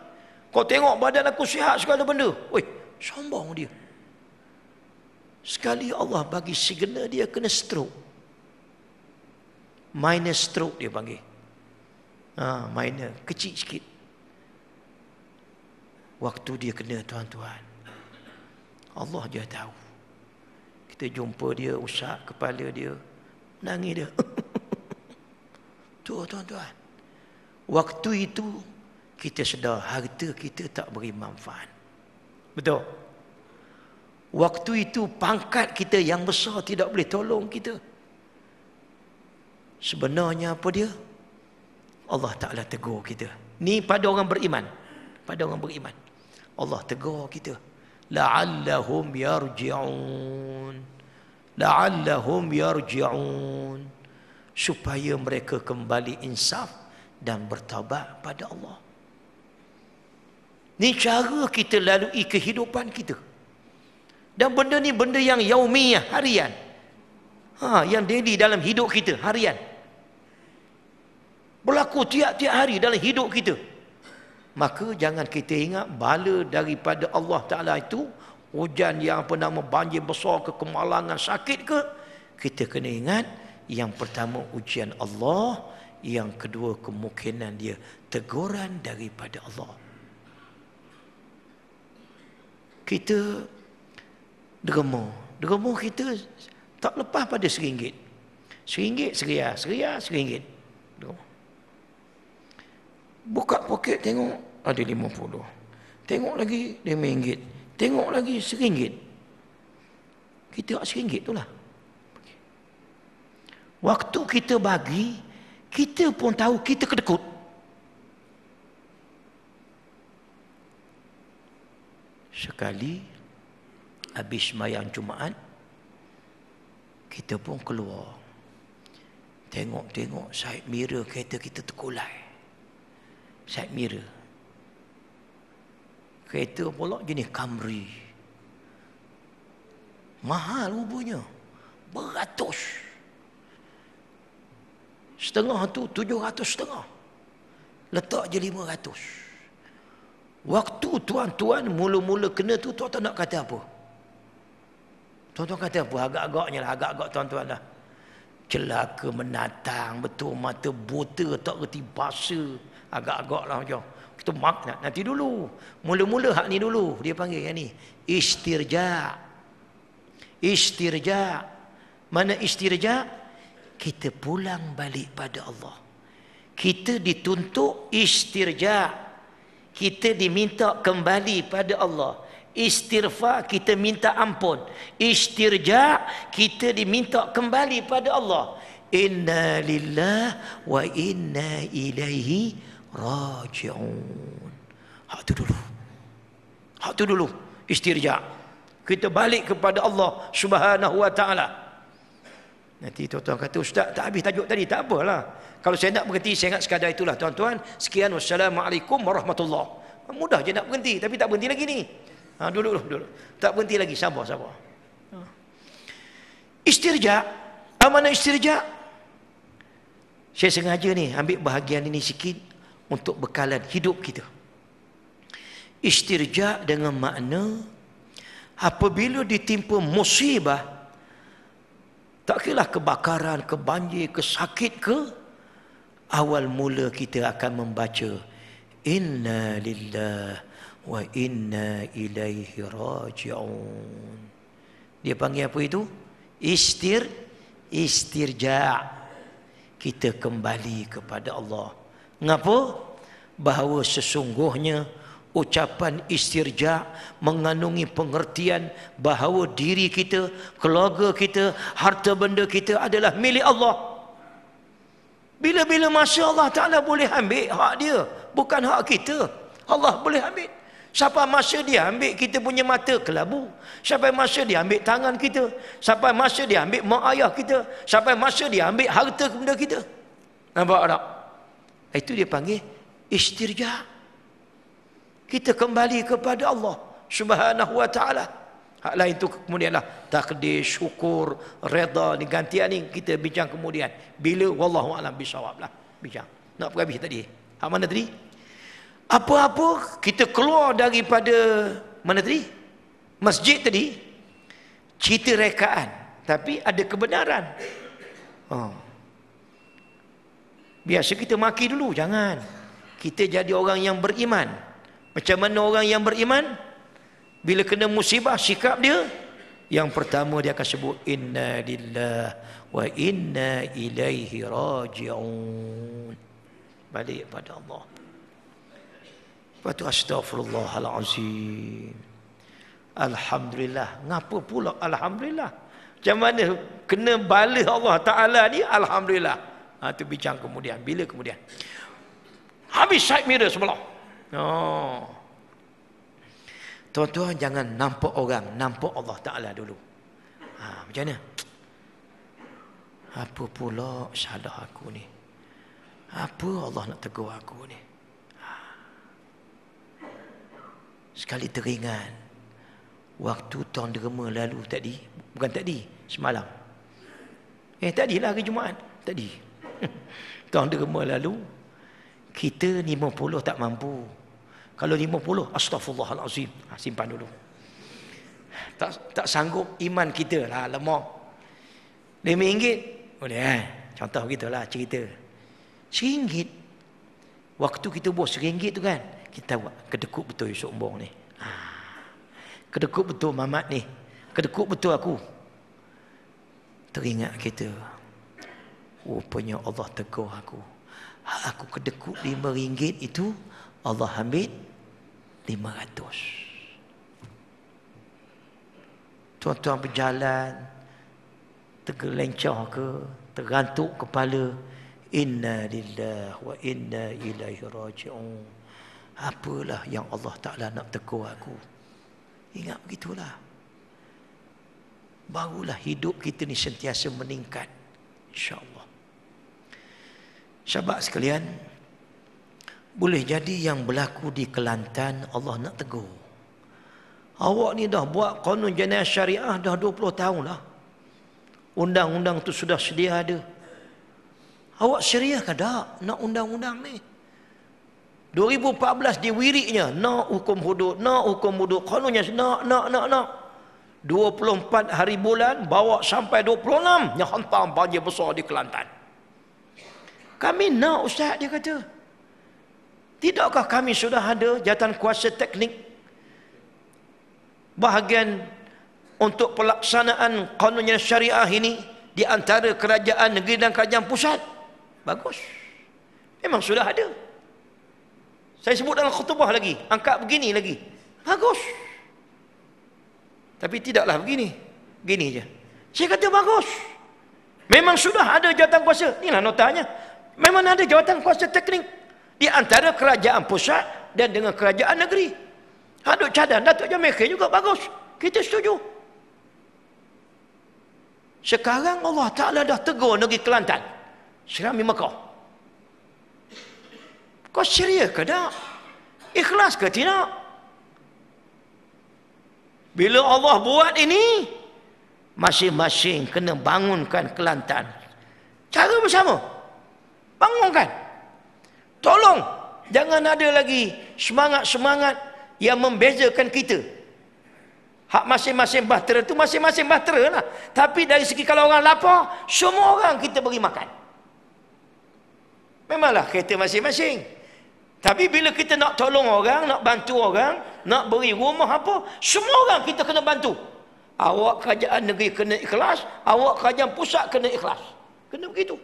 Kau tengok badan aku sihat segala benda. Oi, sombong dia. Sekali Allah bagi signal dia kena stroke. Minor stroke dia panggil. Minor, kecil sikit. Waktu dia kena tuan-tuan, Allah je tahu. Kita jumpa dia, usap kepala dia, nangis dia. Tu tuan-tuan. Waktu itu kita sedar harta kita tak beri manfaat. Betul? Waktu itu pangkat kita yang besar tidak boleh tolong kita. Sebenarnya apa dia? Allah Ta'ala tegur kita. Ni pada orang beriman. Pada orang beriman. Allah tegur kita. La'allahum yarji'un. La'allahum yarji'un. Supaya mereka kembali insaf dan bertaubat pada Allah. Ni cara kita lalui kehidupan kita. Dan benda ni benda yang yaumiyah, harian. Yang daily dalam hidup kita, harian. Berlaku tiap-tiap hari dalam hidup kita. Maka jangan kita ingat bala daripada Allah Ta'ala itu, hujan yang banjir besar ke, kemalangan, sakit ke, kita kena ingat yang pertama ujian Allah, yang kedua kemungkinan dia teguran daripada Allah. Kita derma kita tak lepas pada RM1. RM1, seriah, RM1. Buka poket tengok ada RM50. Tengok lagi RM5. Tengok lagi RM1. Kita RM1 tu lah. Waktu kita bagi, kita pun tahu kita kedekut. Sekali habis sembahyang Jumaat, kita pun keluar. Tengok side mirror kereta kita terkulai. Side mirror. Kereta pula jenis Camry. Mahal rupanya. Beratus. Setengah tu 700 setengah. Letak je 500. Waktu tuan-tuan mula-mula kena tu, tuan-tuan nak kata apa? Tuan-tuan kata apa? Agak-agaknya lah, agak-agak tuan-tuan lah. Celaka menatang, betul mata buta, tak reti bahasa. Agak-agak lah macam. Kita nanti dulu. Mula-mula hak ni dulu. Dia panggil yang ni. Istirja. Istirja. Mana istirja? Kita pulang balik pada Allah. Kita dituntut istirja. Kita diminta kembali pada Allah. Istighfar, kita minta ampun. Istirja, kita diminta kembali pada Allah. Inna lillah wa inna ilaihi raji'un. Hak tu dulu. Istirja. Kita balik kepada Allah Subhanahu wa ta'ala. Nanti tuan-tuan kata, Ustaz tak habis tajuk tadi. Tak apalah. Kalau saya nak berhenti, saya ingat sekadar itulah tuan-tuan. Sekian, wassalamualaikum warahmatullahi. Mudah je nak berhenti, tapi tak berhenti lagi ni. Dulu. Tak berhenti lagi, sabar. Istirja. Mana istirja? Saya sengaja ni ambil bahagian ini sikit untuk bekalan hidup kita. Istirja dengan makna apabila ditimpa musibah, tak kira kebakaran, ke banjir, ke sakit ke, awal mula kita akan membaca Inna lillah wa inna ilaihi raji'un. Dia panggil apa itu? Istirja. Kita kembali kepada Allah. Ngapa? Bahawa sesungguhnya ucapan istirja mengandungi pengertian bahawa diri kita, keluarga kita, harta benda kita adalah milik Allah. Bila-bila masa Allah Ta'ala boleh ambil hak dia, bukan hak kita. Allah boleh ambil. Sampai masa dia ambil kita punya mata kelabu. Sampai masa dia ambil tangan kita. Sampai masa dia ambil mak ayah kita. Sampai masa dia ambil harta benda kita. Nampak tak? Itu dia panggil istirja. Kita kembali kepada Allah Subhanahu wa ta'ala. Hak lain tu kemudianlah takdir, syukur, redha ni gantian ni kita bincang kemudian. Bila wallahu alam bisawab lah bincang. Nak pergi habis tadi. Hak mana tadi? Apa-apa kita keluar daripada mana tadi? Masjid tadi. Cerita rekaan, tapi ada kebenaran. Biasa kita maki dulu, jangan. Kita jadi orang yang beriman. Macam mana orang yang beriman? Bila kena musibah, sikap dia yang pertama dia akan sebut inna lillahi wa inna ilaihi raji'un. Balik pada Allah. Lepas tu astaghfirullahalazim. Alhamdulillah. Ngapa pula alhamdulillah? Macam mana kena bala Allah Ta'ala ni alhamdulillah. Itu bincang kemudian. Bila kemudian? Habis side mirror sebelah. Tuan-tuan jangan nampak orang, nampak Allah Ta'ala dulu. Macam mana? Apa pula salah aku ni? Apa Allah nak tegur aku ni? Sekali teringat waktu tahun derma lalu tadi, bukan tadi, semalam. Tadilah hari Jumaat, tadi. Tahun derma lalu kita 50 tak mampu. Kalau 50, astaghfirullahalazim. Simpan dulu. Tak sanggup iman kita lah, lemah. RM5 boleh contoh gitulah cerita. RM1 waktu kita buat RM1 tu kan, kita buat kedekut betul Yusuf Ombong ni. Kedekut betul Mamat ni. Kedekut betul aku. Teringat kita. Rupanya Allah tegur aku. Aku kedekut RM5 itu Allah ambil 500. Tuan-tuan berjalan tergelencah ke, tergantuk kepala, inna lillahi wa inna ilaihi raji'un. Apalah yang Allah Ta'ala nak tegur aku. Ingat begitulah. Barulah hidup kita ni sentiasa meningkat, insya-Allah. Sahabat sekalian, boleh jadi yang berlaku di Kelantan Allah nak tegur. Awak ni dah buat kanun jenayah syariah dah 20 tahun lah. Undang-undang tu sudah sedia ada. Awak serius ke tak nak undang-undang ni? 2014 diwiriknya nak hukum hudud, kanunnya nak. 24 hari bulan bawa sampai 26 yang hantar banjir besar di Kelantan. Kami nak ustaz, dia kata. Tidakkah kami sudah ada jawatan kuasa teknik bahagian untuk pelaksanaan kanunnya syariah ini di antara kerajaan negeri dan kerajaan pusat? Bagus. Memang sudah ada. Saya sebut dalam khutbah lagi, angkat begini lagi. Bagus. Tapi tidaklah begini. Begini je. Saya kata bagus. Memang sudah ada jawatan kuasa. Inilah notanya. Memang ada jawatan kuasa teknik di antara kerajaan pusat dan dengan kerajaan negeri. Hadut cadang Datuk Jamaica juga bagus. Kita setuju. Sekarang Allah Ta'ala dah tegur negeri Kelantan. Serami Mekah. Kau serius ke tak? Ikhlas ke tidak? Bila Allah buat ini, masing-masing kena bangunkan Kelantan. Cara bersama. Bangunkan. Tolong. Jangan ada lagi semangat-semangat yang membezakan kita. Hak masing-masing bahtera tu masing-masing bahtera lah. Tapi dari segi kalau orang lapar, semua orang kita beri makan. Memanglah kereta masing-masing. Tapi bila kita nak tolong orang, nak bantu orang, nak beri rumah apa, semua orang kita kena bantu. Awak kerajaan negeri kena ikhlas, awak kerajaan pusat kena ikhlas. Kena begitu.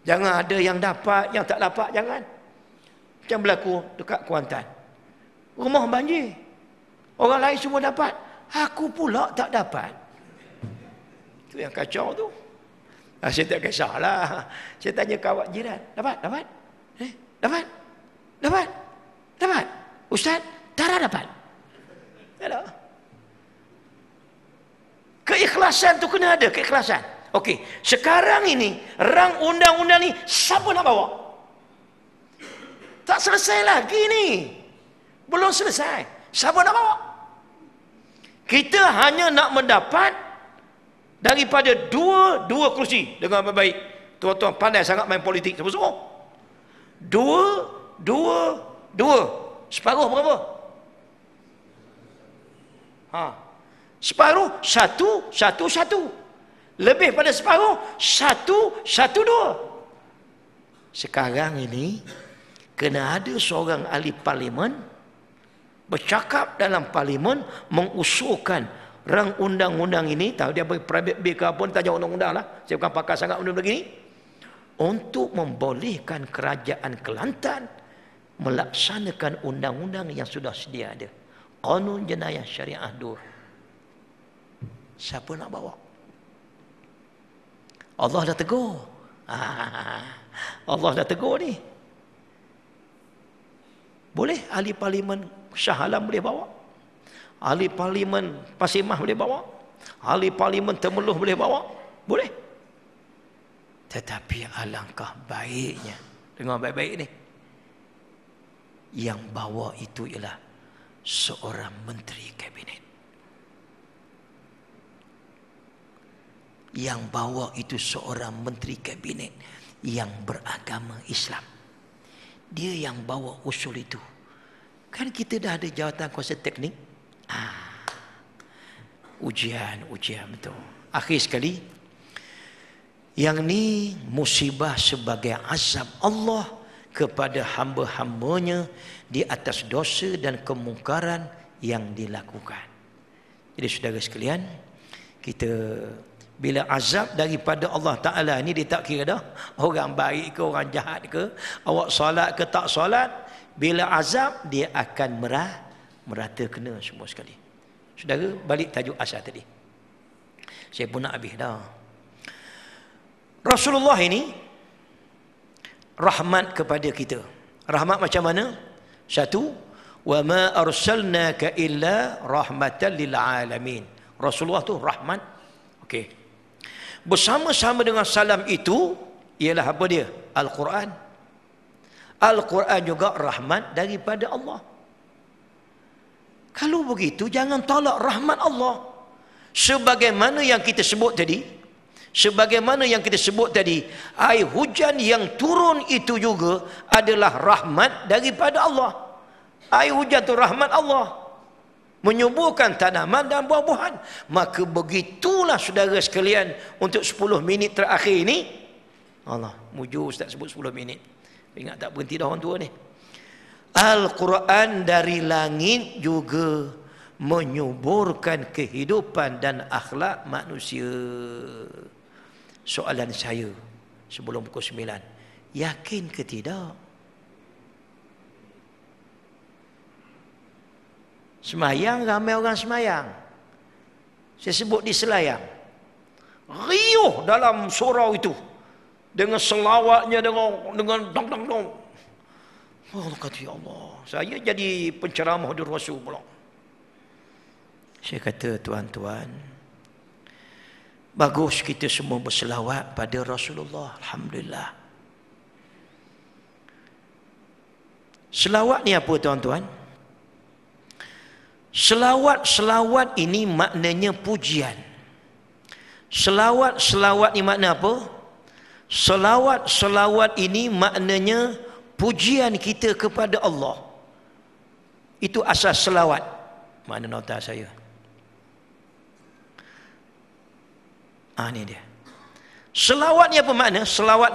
Jangan ada yang dapat, yang tak dapat, jangan. Macam berlaku dekat Kuantan. Rumah banjir. Orang lain semua dapat. Aku pula tak dapat. Itu yang kacau tu. Saya tak kisahlah. Saya tanya kawan jiran. Dapat? Dapat? Dapat? Dapat? Ustaz? Tak dapat? keikhlasan tu kena ada, keikhlasan. Okey, sekarang ini rang undang-undang ni siapa nak bawa? Tak selesai lagi ni. Belum selesai. Siapa nak bawa? Kita hanya nak mendapat daripada dua kursi dengan baik-baik. Tuan-tuan pandai sangat main politik. Siapa suruh? Dua. Separuh berapa? Separuh, satu. Lebih pada separuh, satu, dua. Sekarang ini, kena ada seorang ahli parlimen bercakap dalam parlimen mengusulkan rang undang-undang ini, tahu dia bagi private bill ke apa, tak jauh undang-undang lah, saya bukan pakar sangat undang-undang begini, untuk membolehkan kerajaan Kelantan melaksanakan undang-undang yang sudah sedia ada. Qanun Jenayah Syariah Dur. Siapa nak bawa? Allah dah tegur. Allah dah tegur ni. Boleh ahli parlimen Shah Alam boleh bawa. Ahli parlimen Pasimah boleh bawa. Ahli parlimen Temeloh boleh bawa. Boleh. Tetapi alangkah baiknya, dengar baik-baik ni, yang bawa itu ialah seorang menteri kabinet. Yang bawa itu seorang menteri kabinet yang beragama Islam. Dia yang bawa usul itu. Kan kita dah ada jawatan kuasa teknik. Ujian betul. Akhir sekali, yang ni musibah sebagai azab Allah kepada hamba-hambanya di atas dosa dan kemungkaran yang dilakukan. Jadi saudara sekalian, kita bila azab daripada Allah Ta'ala ni, dia tak kira dah orang baik ke orang jahat ke, awak solat ke tak solat. Bila azab, dia akan merata kena semua sekali. Saudara, balik tajuk asal tadi. Saya pun nak habis dah. Rasulullah ini rahmat kepada kita. Rahmat macam mana? Satu, wa ma arsalnaka illa rahmatan lil alamin. Rasulullah tu rahmat. Okey. Bersama-sama dengan salam itu ialah apa dia? Al-Quran. Al-Quran juga rahmat daripada Allah. Kalau begitu, jangan tolak rahmat Allah. Sebagaimana yang kita sebut tadi, air hujan yang turun itu juga adalah rahmat daripada Allah. Air hujan itu rahmat Allah, menyuburkan tanaman dan buah-buahan. Maka begitulah saudara sekalian, untuk 10 minit terakhir ini, Allah, mujur Ustaz sebut 10 minit. Ingat tak berhenti dah orang tua ni. Al-Quran dari langit juga menyuburkan kehidupan dan akhlak manusia. Soalan saya sebelum pukul 9, yakin ke tidak? Semayang, ramai orang semayang. Saya sebut di Selayang, riuh dalam surau itu, dengan selawatnya, dengan dong. Oh, kata ya Allah, saya jadi penceramah di Rasul pula. Saya kata, tuan-tuan, bagus kita semua berselawat pada Rasulullah. Alhamdulillah. Selawat ni apa, tuan-tuan? Selawat ini maknanya pujian. Selawat ni makna apa? Selawat ini maknanya pujian kita kepada Allah. Itu asas selawat. Mana nota saya? Ni dia. Selawat ni apa makna? Selawat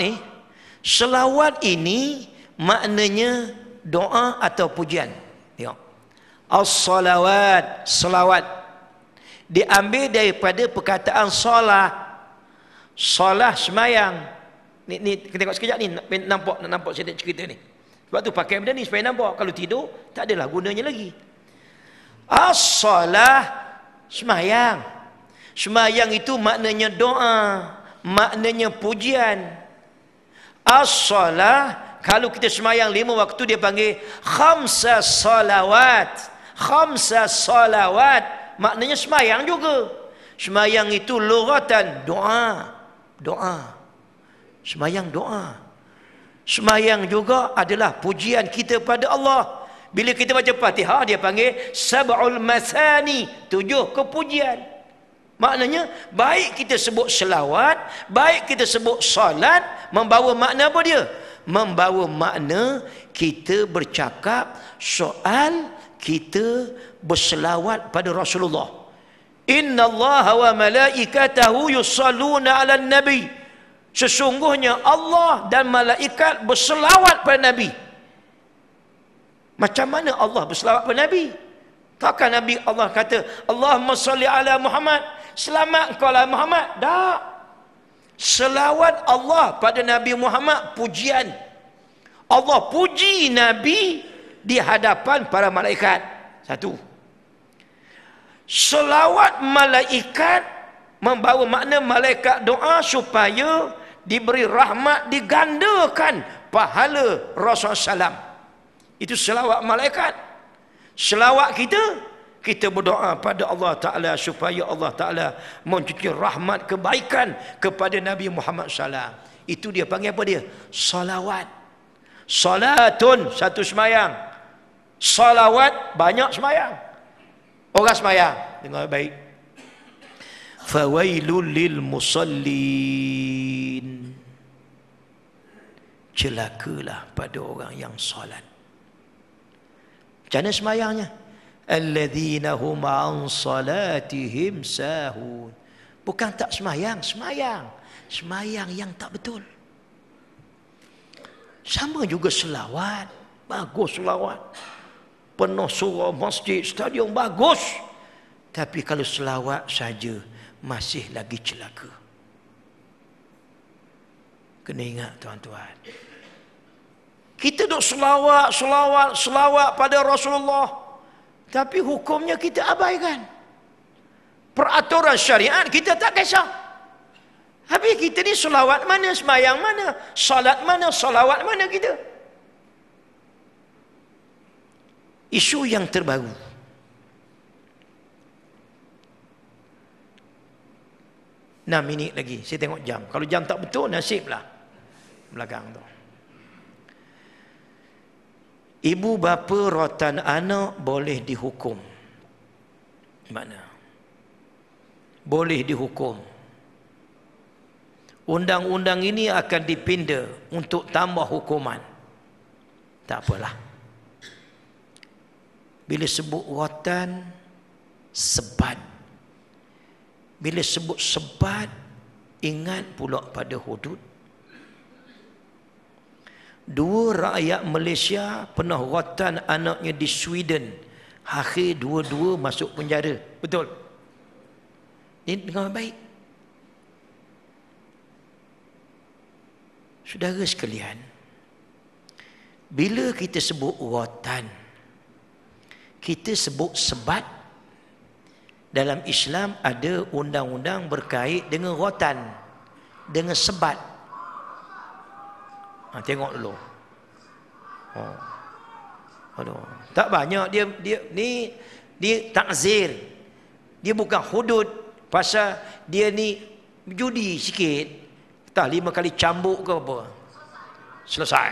ini maknanya doa atau pujian. Tengok. As-salawat, selawat diambil daripada perkataan solah. Solah semayang. Ni kita tengok sekejap ni, nampak saya nak cerita ni. Sebab tu pakai benda ni supaya nampak. Kalau tidur tak adalah gunanya lagi. As-salah, semayang. Semayang itu maknanya doa, maknanya pujian. As-salah, kalau kita semayang 5 waktu, dia panggil khamsa salawat. Khamsa salawat maknanya semayang juga. Semayang itu lughatan doa. Doa. Semayang doa. Semayang juga adalah pujian kita pada Allah. Bila kita baca Fatihah, dia panggil sab'ul masani, 7 kepujian. Maknanya, baik kita sebut selawat, baik kita sebut salat, membawa makna apa dia? Membawa makna kita bercakap soal kita berselawat pada Rasulullah. Inna Allah wa malaikatahu yusalluna ala nabi. Sesungguhnya Allah dan malaikat berselawat pada Nabi. Macam mana Allah berselawat pada Nabi? Takkan Nabi Allah kata, Allahumma salli ala Muhammad, selamat engkau lah Muhammad. Tak. Selawat Allah pada Nabi Muhammad pujian. Allah puji Nabi di hadapan para malaikat. Satu. Selawat malaikat membawa makna malaikat doa supaya diberi rahmat, digandakan pahala Rasulullah SAW. Itu selawat malaikat. Selawat kita, kita berdoa pada Allah Ta'ala supaya Allah Ta'ala mencucur rahmat kebaikan kepada Nabi Muhammad SAW. Itu dia panggil apa dia? Salawat. Salatun, satu semayang. Salawat, banyak semayang. Orang semayang, dengar baik. Fawailul lil musallin. Celakalah pada orang yang solat. Macam mana semayangnya? Alladzina hum an salatihim sahun. Bukan tak semayang, semayang. Semayang yang tak betul. Sama juga selawat. Bagus selawat. Penuh surau masjid, stadium bagus. Tapi kalau selawat saja, masih lagi celaka. Kena ingat tuan-tuan. Kita duk selawat pada Rasulullah. Tapi hukumnya kita abaikan. Peraturan syariat kita tak kisah. Habis kita ni selawat mana, semayang mana, salat mana, salawat mana kita. Isu yang terbaru. 6 minit lagi. Saya tengok jam. Kalau jam tak betul, nasiblah. Belakang tu. Ibu bapa rotan anak boleh dihukum. Mana? Boleh dihukum. Undang-undang ini akan dipinda untuk tambah hukuman. Tak apalah. Bila sebut rotan, sebat. Bila sebut sebat, ingat pula pada hudud. 2 rakyat Malaysia pernah rotan anaknya di Sweden. Akhir dua-dua masuk penjara. Betul? Ini dengar baik. Saudara sekalian, bila kita sebut rotan, kita sebut sebat. Dalam Islam ada undang-undang berkait dengan rotan, dengan sebat. Tengok dulu. Aduh, tak banyak dia takzir. Dia bukan hudud pasal dia ni judi sikit. Tak 5 kali cambuk ke apa. Selesai.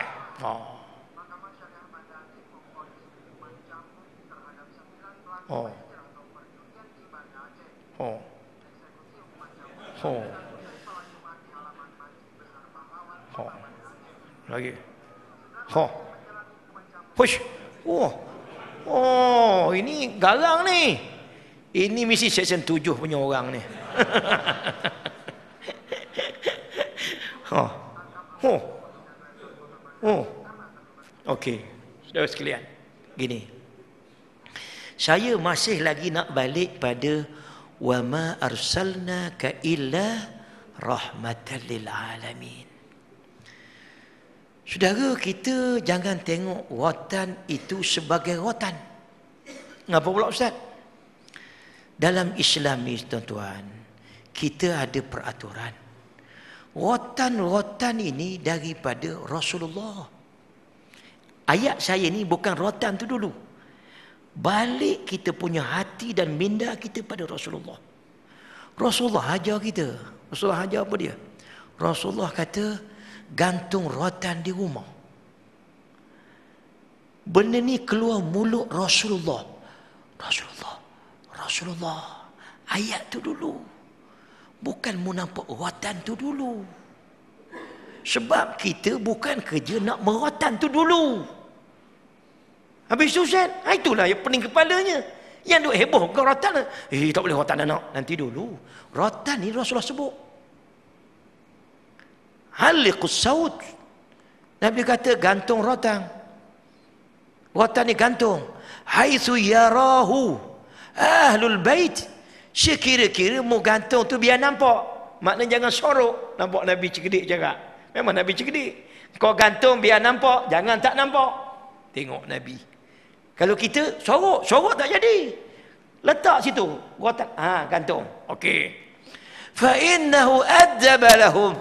Lagi. Push. Ini garang ni. Ini mesti section 7 punya orang ni. Okey. Saudara sekalian, gini. Saya masih lagi nak balik pada wa ma arsalnaka illa rahmatan lil alamin. Saudara, kita jangan tengok rotan itu sebagai rotan. Ngapa pula Ustaz? Dalam Islam ni tuan-tuan, kita ada peraturan. Rotan-rotan ini daripada Rasulullah. Ayat saya ni bukan rotan tu dulu. Balik kita punya hati dan minda kita pada Rasulullah. Rasulullah ajar kita. Rasulullah ajar apa dia? Rasulullah kata gantung rotan di rumah. Benda ni keluar mulut Rasulullah. Rasulullah. Ayat tu dulu. Bukan mu nampak rotan tu dulu. Sebab kita bukan kerja nak merotan tu dulu. Habis tu Ustaz, itulah yang pening kepalanya. Yang duk heboh ke rotan. Tak boleh rotan anak. Nanti dulu. Rotan ni Rasulullah sebut. Haliqus saut. Nabi kata gantung rotan. Rotan ni gantung. Haitsu yarahu ahlul bait. Sekira-kira mu gantung tu biar nampak. Maknanya jangan sorok. Nampak Nabi cerdik cakap. Memang Nabi cerdik. Kau gantung biar nampak. Jangan tak nampak. Tengok Nabi. Kalau kita sorok tak jadi. Letak situ. Rotan. Gantung. Okey. Fa innahu adzaba lahum.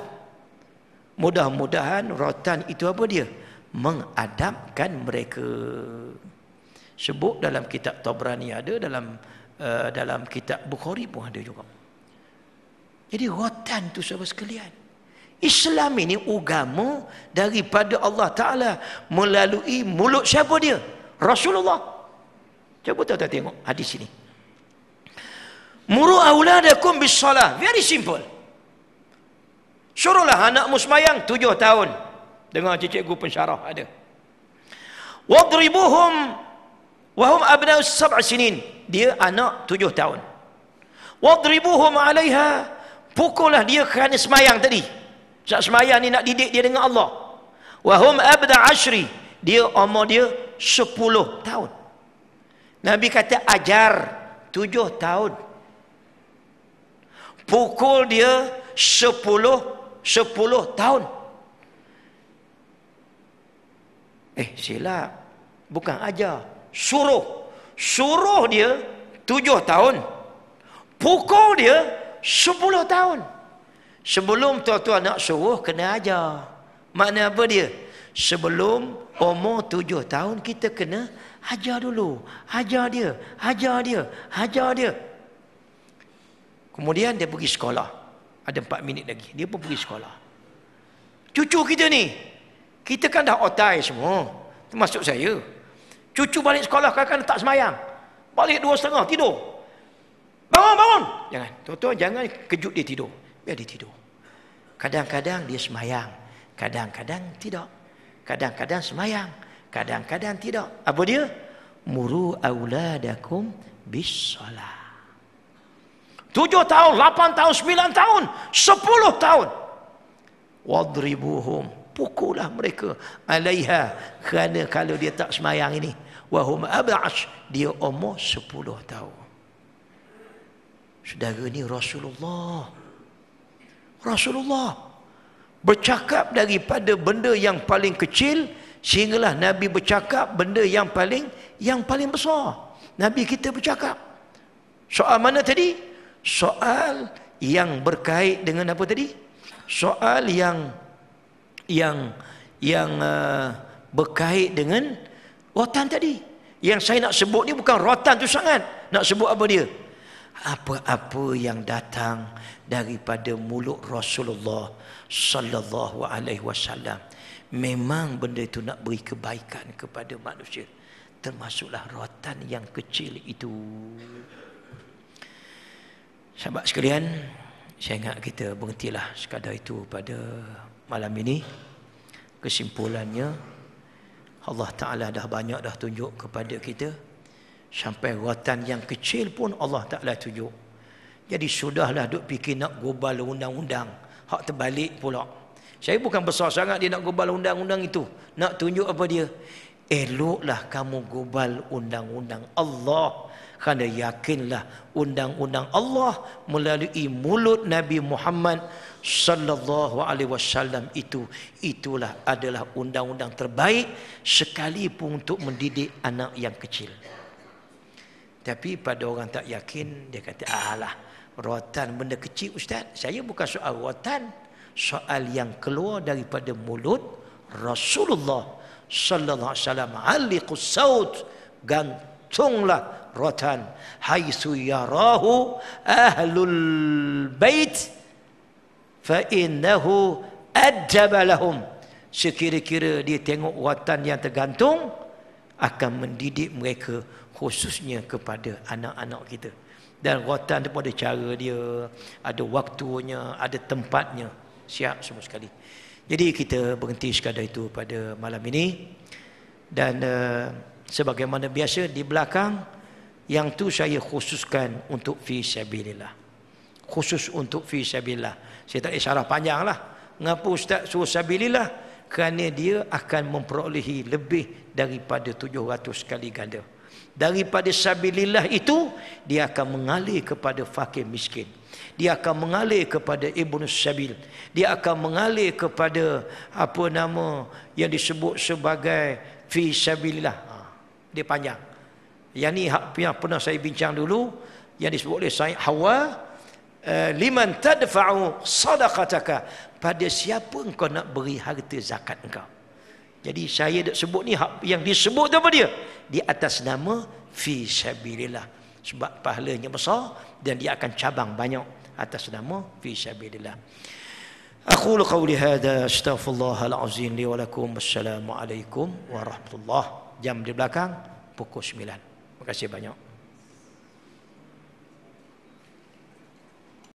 Mudah-mudahan rotan itu apa dia? Mengadabkan mereka. Sebut dalam kitab Tabrani ada, dalam kitab Bukhari pun ada juga. Jadi rotan tu sahabat sekalian. Islam ini agama daripada Allah Ta'ala melalui mulut siapa dia? Rasulullah. Cuba tuan-tuan tengok hadis ini. Muru auladakum bis salah. Very simple. Suruhlah anakmu sembahyang 7 tahun. Dengar cikgu pensyarah ada. Wadribuhum wa hum abna'us 7 sinin. Dia anak 7 tahun. Wadribuhum 'alaiha. Pukullah dia kerana sembahyang tadi. Saat sembahyang ni nak didik dia dengan Allah. Wa hum abna 10. Dia umur dia 10 tahun. Nabi kata ajar 7 tahun. Pukul dia 10 tahun. Silap. Bukan ajar. Suruh dia 7 tahun. Pukul dia 10 tahun. Sebelum tuan-tuan nak suruh, kena ajar. Makna apa dia? Sebelum umur 7 tahun, kita kena ajar dulu. Ajar dia. Kemudian dia pergi sekolah. Ada 4 minit lagi. Dia pun pergi sekolah. Cucu kita ni, kita kan dah otai semua. Termasuk saya. Cucu balik sekolah kadang-kadang tak semayang. Balik 2:30 tidur. Bangun. Jangan. Tuan-tuan jangan kejut dia tidur. Biar dia tidur. Kadang-kadang dia semayang. Kadang-kadang tidak. Kadang-kadang semayang. Kadang-kadang tidak. Apa dia? Muru auladakum bis salah. 7 tahun, 8 tahun, 9 tahun, 10 tahun. Wadribuhum. Pukullah mereka. Alaiha. Kerana kalau dia tak semayang ini. Wahum ab'ash. Dia umur 10 tahun. Saudara ni Rasulullah bercakap daripada benda yang paling kecil sehinggalah Nabi bercakap benda yang paling besar. Nabi kita bercakap. Soal mana tadi? Soal yang berkait dengan apa tadi? Soal yang berkait dengan rotan tadi. Yang saya nak sebut ni bukan rotan tu sangat. Nak sebut apa dia? Apa-apa yang datang daripada mulut Rasulullah sallallahu alaihi wasallam, memang benda itu nak beri kebaikan kepada manusia, termasuklah rotan yang kecil itu. Sahabat sekalian, saya ingat kita berhentilah sekadar itu pada malam ini. Kesimpulannya, Allah Ta'ala dah banyak dah tunjuk kepada kita. Sampai rotan yang kecil pun Allah Ta'ala tunjuk. Jadi sudahlah duk fikir nak gobal undang-undang. Hak terbalik pula. Saya bukan besar sangat dia nak gobal undang-undang itu. Nak tunjuk apa dia? Eloklah kamu gobal undang-undang Allah. Kerana yakinlah undang-undang Allah melalui mulut Nabi Muhammad sallallahu alaihi wasallam itulah adalah undang-undang terbaik sekalipun untuk mendidik anak yang kecil. Tapi pada orang tak yakin, dia kata, alah, rotan benda kecil Ustaz. Saya bukan soal rotan, soal yang keluar daripada mulut Rasulullah sallallahu alaihi wasallam. Aliqus saut, tunglah rotan haitsu yarahu ahlul bait fa innahu adjaba lahum. Sekira-kira dia tengok rotan yang tergantung akan mendidik mereka, khususnya kepada anak-anak kita. Dan rotan itu ada cara dia, ada waktunya, ada tempatnya, siap semua sekali. Jadi kita berhenti sekadar itu pada malam ini. Dan sebagaimana biasa di belakang, yang tu saya khususkan untuk fi sabilillah. Khusus untuk fi sabilillah. Saya tak boleh syarah panjang lah. Mengapa Ustaz suruh sabilillah? Kerana dia akan memperolehi lebih daripada 700 kali ganda. Daripada sabilillah itu, dia akan mengalir kepada fakir miskin. Dia akan mengalir kepada ibnu sabil. Dia akan mengalir kepada apa nama yang disebut sebagai fi sabilillah. Dia panjang. Yang ni yang pernah saya bincang dulu, yang disebut oleh Said Hawa, liman tadfa'u sadaqataka, pada siapa engkau nak beri harta zakat engkau. Jadi saya dak sebut ni yang disebut apa dia? Di atas nama fi sabilillah. Sebab pahalanya besar dan dia akan cabang banyak atas nama fi sabilillah. Aqulu qawli hadha astaghfirullahal azim li wa lakum. Wassalamualaikum warahmatullahi. Jam di belakang pukul 9. Terima kasih banyak.